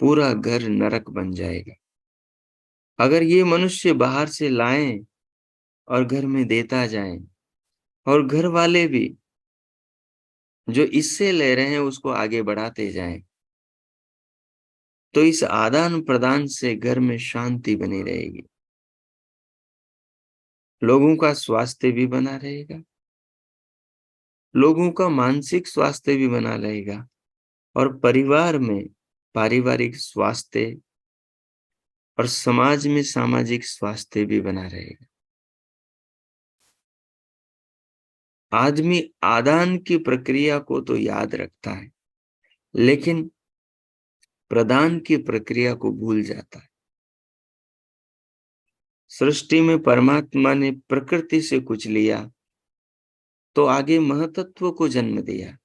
पूरा घर नरक बन जाएगा। अगर ये मनुष्य बाहर से लाएं और घर में देता जाए और घर वाले भी जो इससे ले रहे हैं उसको आगे बढ़ाते जाएं, तो इस आदान प्रदान से घर में शांति बनी रहेगी, लोगों का स्वास्थ्य भी बना रहेगा, लोगों का मानसिक स्वास्थ्य भी बना रहेगा, और परिवार में पारिवारिक स्वास्थ्य और समाज में सामाजिक स्वास्थ्य भी बना रहेगा। आदमी आदान की प्रक्रिया को तो याद रखता है, लेकिन प्रदान की प्रक्रिया को भूल जाता है। सृष्टि में परमात्मा ने प्रकृति से कुछ लिया तो आगे महतत्व को जन्म दिया,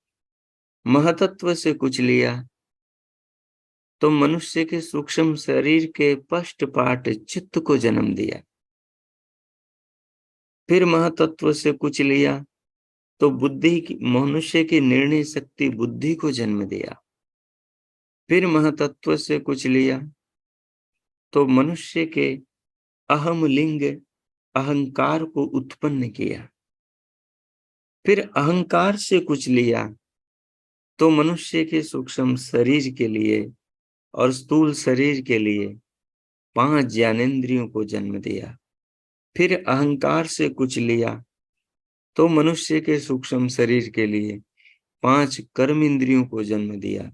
महतत्व से कुछ लिया तो मनुष्य के सूक्ष्म शरीर के पष्टपाठ चित्त को जन्म दिया, फिर महतत्व से कुछ लिया तो बुद्धि की, मनुष्य की निर्णय शक्ति बुद्धि को जन्म दिया, फिर महतत्व से कुछ लिया तो मनुष्य के अहम लिंग अहंकार को उत्पन्न किया, फिर अहंकार से कुछ लिया तो मनुष्य के सूक्ष्म शरीर के लिए और स्थूल शरीर के लिए 5 ज्ञानेंद्रियों को जन्म दिया, फिर अहंकार से कुछ लिया तो मनुष्य के सूक्ष्म शरीर के लिए 5 कर्म इंद्रियों को जन्म दिया,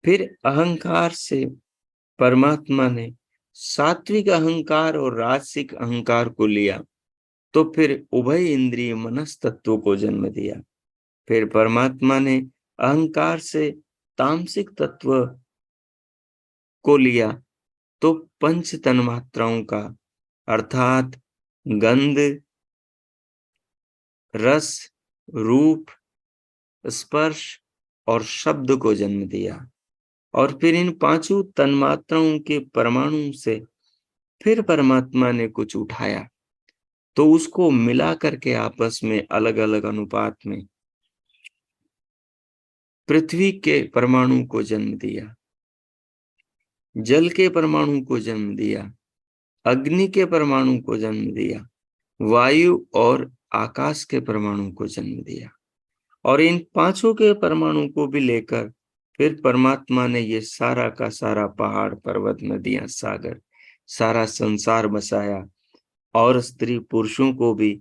फिर अहंकार से परमात्मा ने सात्विक अहंकार और राजसिक अहंकार को लिया तो फिर उभय इंद्रिय मनस तत्व को जन्म दिया, फिर परमात्मा ने अहंकार से तामसिक तत्व को लिया तो पंच तन्मात्राओं का अर्थात गंध, रस, रूप, स्पर्श और शब्द को जन्म दिया, और फिर इन 5 तन्मात्राओं के परमाणु से फिर परमात्मा ने कुछ उठाया तो उसको मिला करके आपस में अलग अलग अनुपात में पृथ्वी के परमाणु को जन्म दिया, जल के परमाणु को जन्म दिया, अग्नि के परमाणु को जन्म दिया, वायु और आकाश के परमाणु को जन्म दिया, और इन 5 के परमाणु को भी लेकर फिर परमात्मा ने ये सारा का सारा पहाड़, पर्वत, नदियां, सागर, सारा संसार बसाया, और स्त्री पुरुषों को भी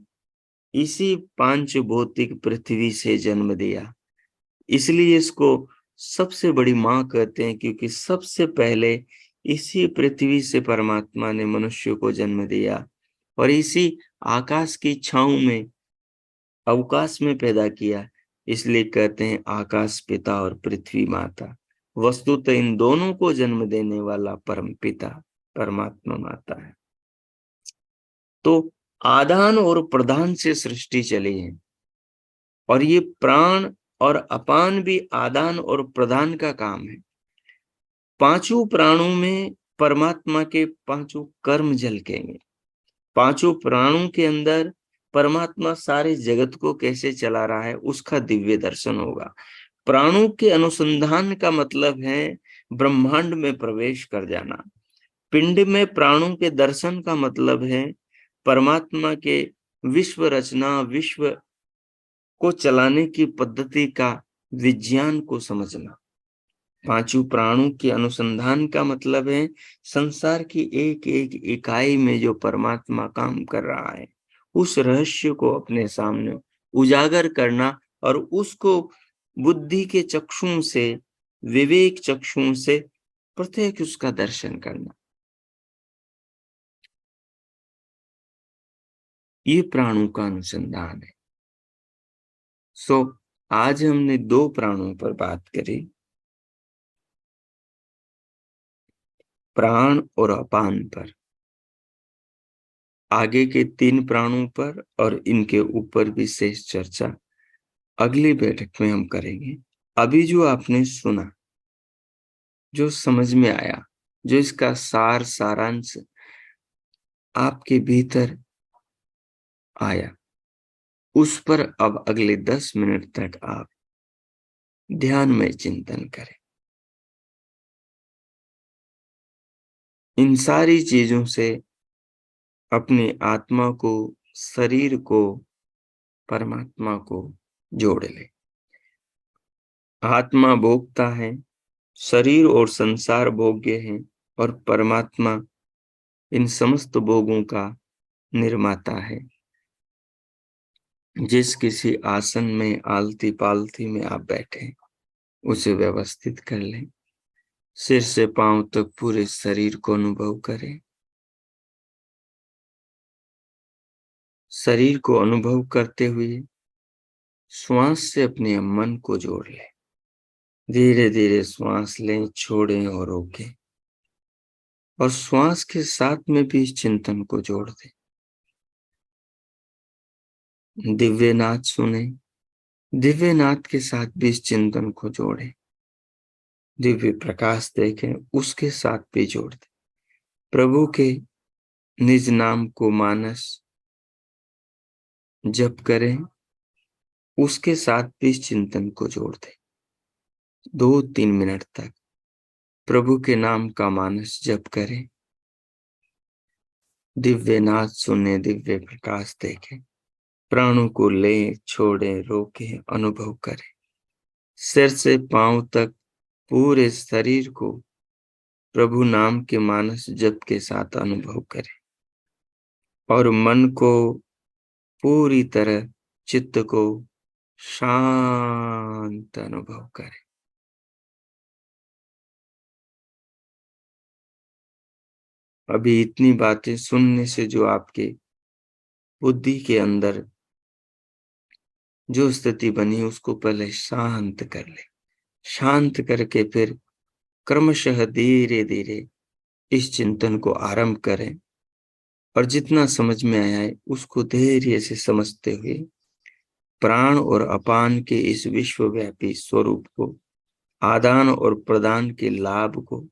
इसी 5 भौतिक पृथ्वी से जन्म दिया। इसलिए इसको सबसे बड़ी माँ कहते हैं, क्योंकि सबसे पहले इसी पृथ्वी से परमात्मा ने मनुष्य को जन्म दिया और इसी आकाश की छांव में अवकाश में पैदा किया। इसलिए कहते हैं आकाश पिता और पृथ्वी माता। वस्तुतः इन दोनों को जन्म देने वाला परम पिता परमात्मा माता है। तो आदान और प्रदान से सृष्टि चली है, और ये प्राण और अपान भी आदान और प्रदान का काम है। 5 प्राणों में परमात्मा के 5 कर्म झलकेंगे। 5 प्राणों के अंदर परमात्मा सारे जगत को कैसे चला रहा है उसका दिव्य दर्शन होगा। प्राणों के अनुसंधान का मतलब है ब्रह्मांड में प्रवेश कर जाना। पिंड में प्राणों के दर्शन का मतलब है परमात्मा के विश्व रचना, विश्व को चलाने की पद्धति का विज्ञान को समझना। 5 प्राणों के अनुसंधान का मतलब है संसार की एक एक इकाई में जो परमात्मा काम कर रहा है उस रहस्य को अपने सामने उजागर करना, और उसको बुद्धि के चक्षुओं से, विवेक चक्षुओं से प्रत्येक उसका दर्शन करना। ये प्राणों का अनुसंधान है। आज हमने 2 प्राणों पर बात करी, प्राण और अपान पर। आगे के 3 प्राणों पर और इनके ऊपर भी शेष चर्चा अगली बैठक में हम करेंगे। अभी जो आपने सुना, जो समझ में आया, जो इसका सारांश आपके भीतर आया, उस पर अब अगले 10 मिनट तक आप ध्यान में चिंतन करें। इन सारी चीजों से अपनी आत्मा को, शरीर को, परमात्मा को जोड़ ले। आत्मा भोगता है, शरीर और संसार भोग्य है, और परमात्मा इन समस्त भोगों का निर्माता है। जिस किसी आसन में आलती पालती में आप बैठे, उसे व्यवस्थित कर लें। सिर से पांव तक पूरे शरीर को अनुभव करें। शरीर को अनुभव करते हुए श्वास से अपने मन को जोड़ लें। धीरे धीरे श्वास लें, छोड़ें और रोकें। और श्वास के साथ में भी इस चिंतन को जोड़ दें। दिव्य नाद सुने, दिव्य नाद के साथ भी इस चिंतन को जोड़ें। दिव्य प्रकाश देखें, उसके साथ भी जोड़ दें। प्रभु के निज नाम को मानस जप करें, उसके साथ भी इस चिंतन को जोड़ दें। 2-3 मिनट तक प्रभु के नाम का मानस जप करें। दिव्य नाद सुने, दिव्य प्रकाश देखें। प्राणों को लें, छोड़ें, रोकें, अनुभव करें। सिर से पांव तक पूरे शरीर को प्रभु नाम के मानस जप के साथ अनुभव करें। और मन को पूरी तरह, चित्त को शांत अनुभव करें। अभी इतनी बातें सुनने से जो आपके बुद्धि के अंदर जो स्थिति बनी, उसको पहले शांत कर ले। शांत करके फिर क्रमशः धीरे धीरे इस चिंतन को आरंभ करें। और जितना समझ में आया है उसको धैर्य से समझते हुए प्राण और अपान के इस विश्वव्यापी स्वरूप को, आदान और प्रदान के लाभ को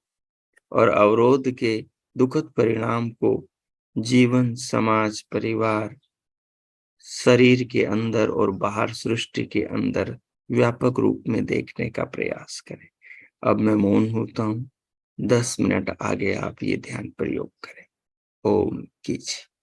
और अवरोध के दुखद परिणाम को जीवन, समाज, परिवार, शरीर के अंदर और बाहर सृष्टि के अंदर व्यापक रूप में देखने का प्रयास करें। अब मैं मौन होता हूँ। 10 मिनट आगे आप ये ध्यान प्रयोग करें। ओम कीजिए।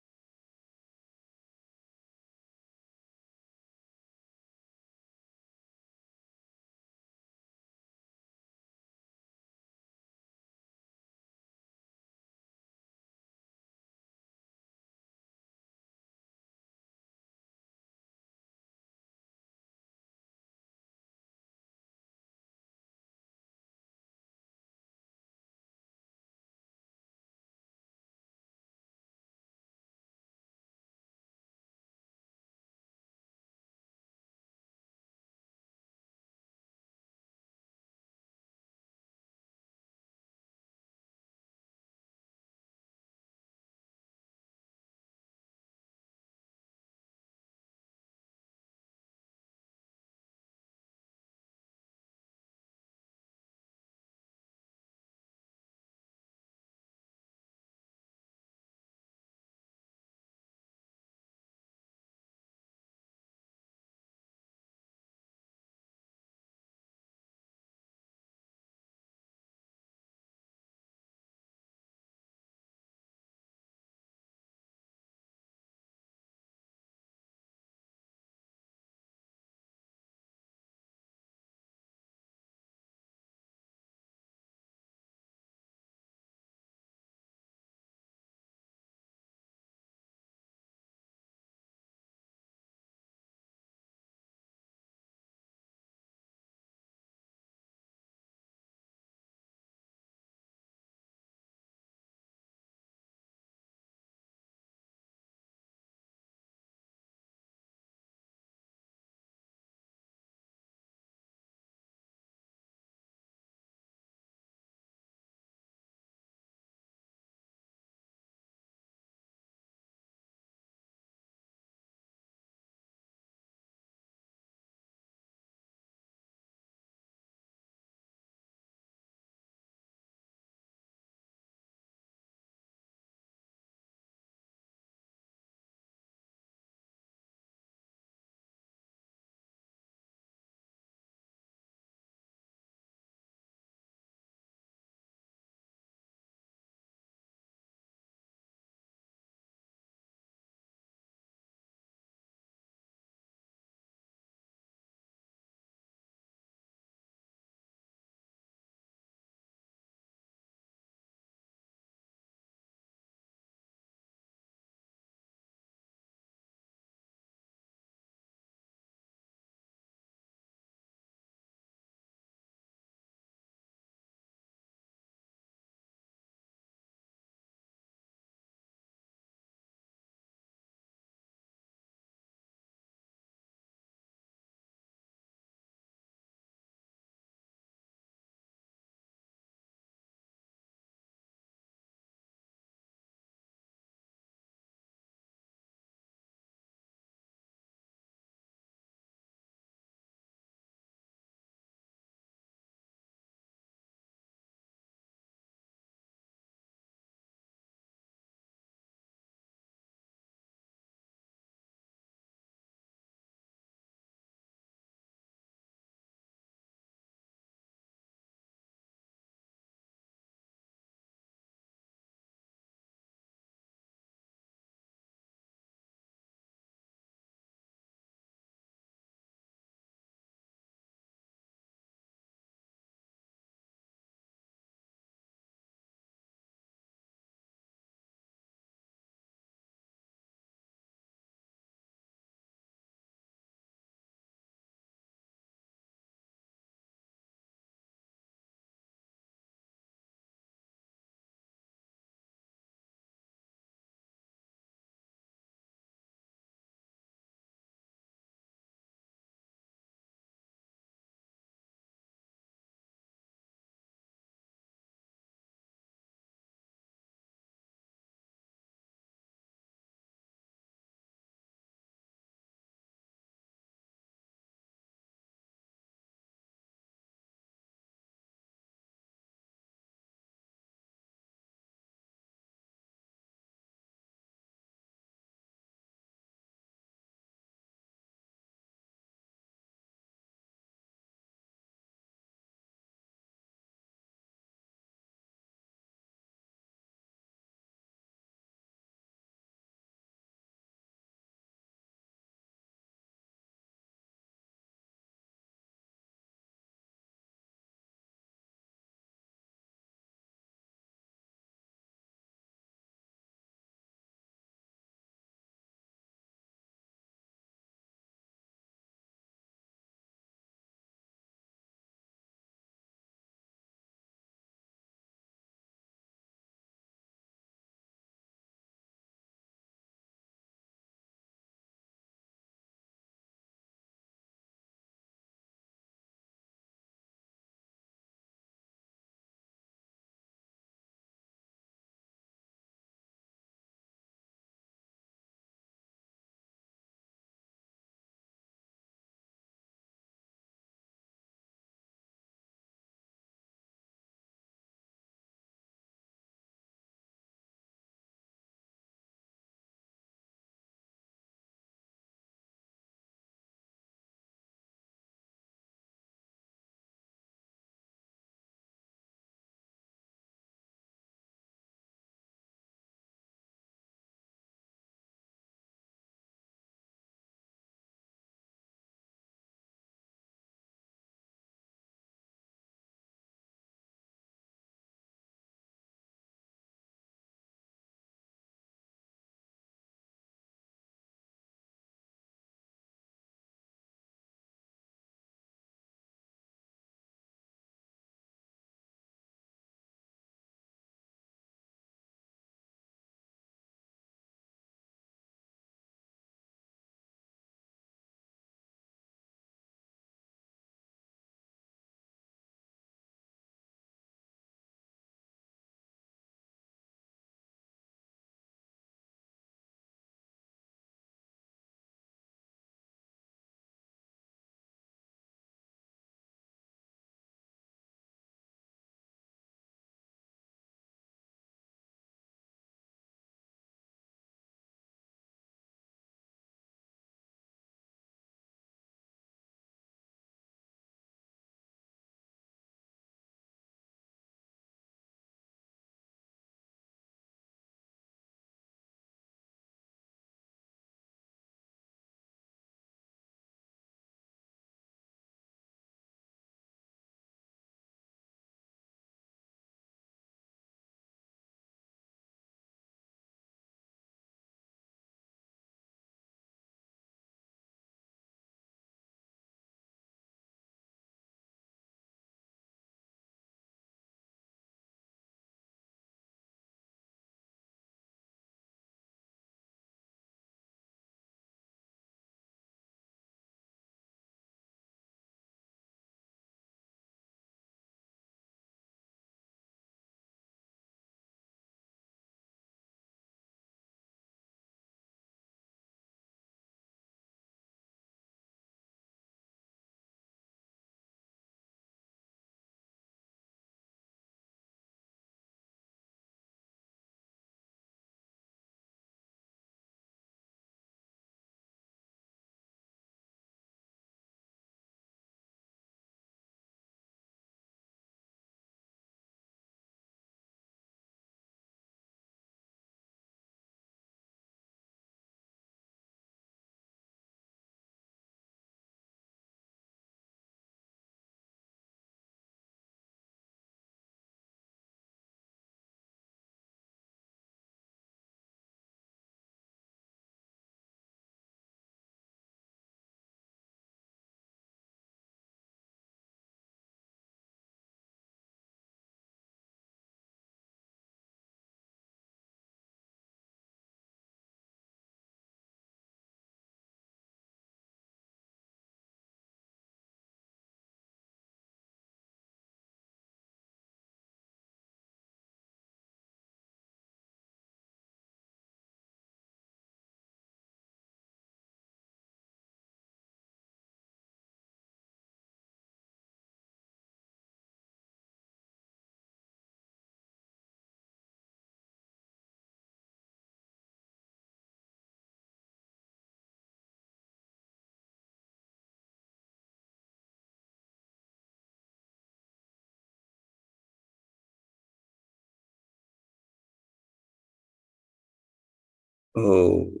हो,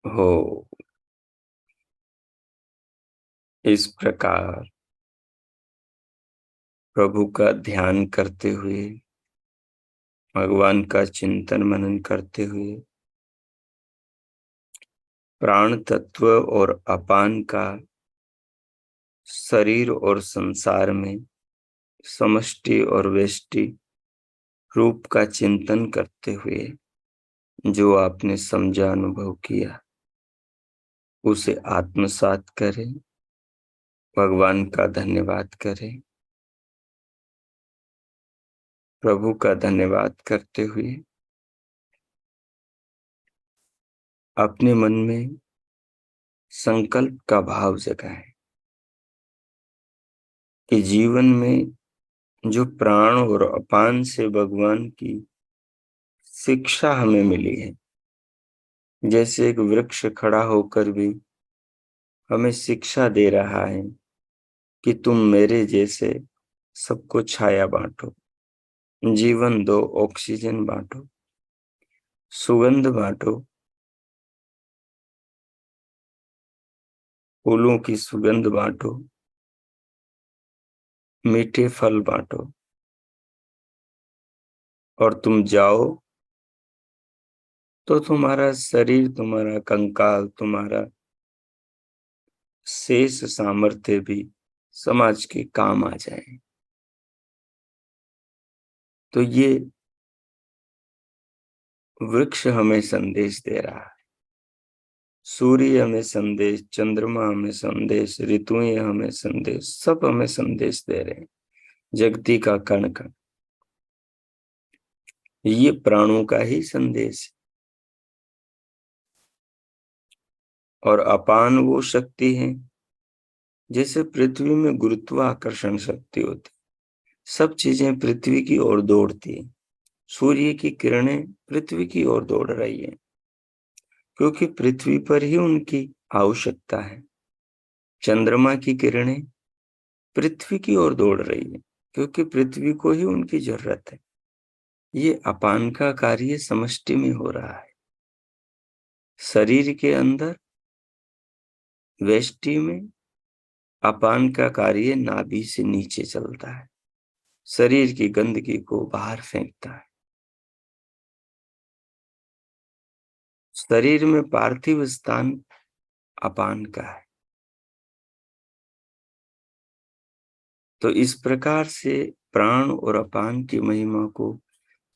हो। इस प्रकार प्रभु का ध्यान करते हुए, भगवान का चिंतन मनन करते हुए, प्राण तत्व और अपान का शरीर और संसार में समष्टि और व्यष्टि रूप का चिंतन करते हुए जो आपने समझा, अनुभव किया, उसे आत्मसात करें, भगवान का धन्यवाद करें। प्रभु का धन्यवाद करते हुए अपने मन में संकल्प का भाव जगाएं कि जीवन में जो प्राण और अपान से भगवान की शिक्षा हमें मिली है, जैसे एक वृक्ष खड़ा होकर भी हमें शिक्षा दे रहा है कि तुम मेरे जैसे सबको छाया बांटो, जीवन दो, ऑक्सीजन बांटो, सुगंध बांटो, फूलों की सुगंध बांटो, मीठे फल बांटो, और तुम जाओ तो तुम्हारा शरीर, तुम्हारा कंकाल, तुम्हारा शेष सामर्थ्य भी समाज के काम आ जाए। तो ये वृक्ष हमें संदेश दे रहा है, सूर्य हमें संदेश, चंद्रमा हमें संदेश, ऋतुएं हमें संदेश, सब हमें संदेश दे रहे हैं। जगती का कण कण ये प्राणों का ही संदेश है। और अपान वो शक्ति है, जैसे पृथ्वी में गुरुत्वाकर्षण शक्ति होती, सब चीजें पृथ्वी की ओर दौड़ती है। सूर्य की किरणें पृथ्वी की ओर दौड़ रही है, क्योंकि पृथ्वी पर ही उनकी आवश्यकता है। चंद्रमा की किरणें पृथ्वी की ओर दौड़ रही है, क्योंकि पृथ्वी को ही उनकी जरूरत है। ये अपान का कार्य समष्टि में हो रहा है। शरीर के अंदर व्यष्टि में अपान का कार्य नाभि से नीचे चलता है, शरीर की गंदगी को बाहर फेंकता है। शरीर में पार्थिव स्थान अपान का है। तो इस प्रकार से प्राण और अपान की महिमा को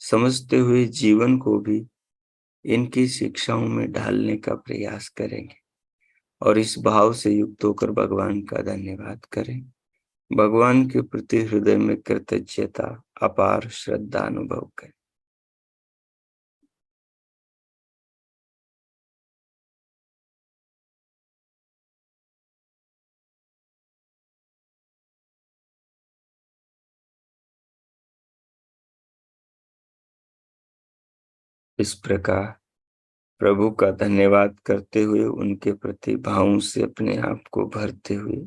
समझते हुए जीवन को भी इनकी शिक्षाओं में ढालने का प्रयास करेंगे, और इस भाव से युक्त होकर भगवान का धन्यवाद करें। भगवान के प्रति हृदय में कृतज्ञता, अपार श्रद्धा अनुभव करें। इस प्रकार प्रभु का धन्यवाद करते हुए, उनके प्रति भावों से अपने आप को भरते हुए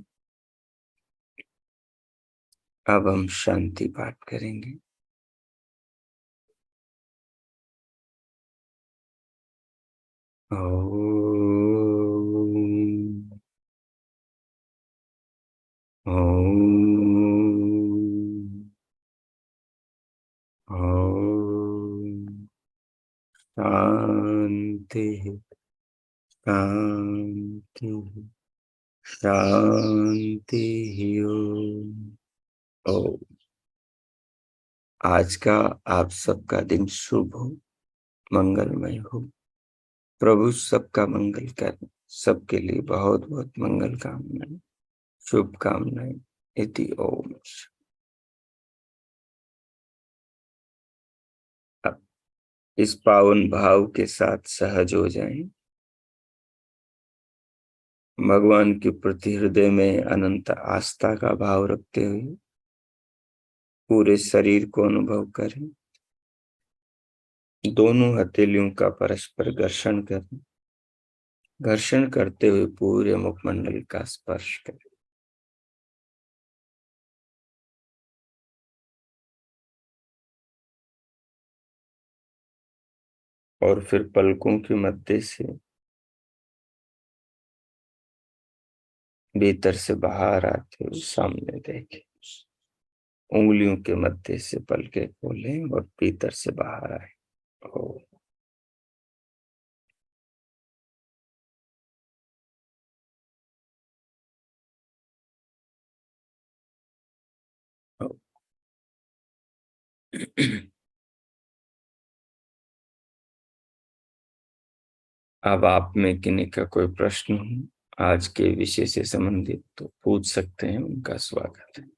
अब हम शांति पाठ करेंगे। ओम, ओम, ओम। शांति, शांति, शांति। ओम। ओम। आज का आप सबका दिन शुभ हो, मंगलमय हो। प्रभु सबका मंगल कर, सबके लिए बहुत बहुत मंगल कामनाएं, शुभकामनाएं। इति ओम। अब इस पावन भाव के साथ सहज हो जाएं। भगवान के प्रति हृदय में अनंत आस्था का भाव रखते हुए पूरे शरीर को अनुभव करें। दोनों हथेलियों का परस्पर घर्षण करें, घर्षण करते हुए पूरे मुखमंडल का स्पर्श करें। और फिर पलकों के मध्य से भीतर से बाहर आते हुए सामने देखे। उंगलियों के मध्य से पलके खोले और भीतर से बाहर आए। ओ, ओ। अब आप में किन्हीं का कोई प्रश्न हो आज के विषय से संबंधित तो पूछ सकते हैं, उनका स्वागत है।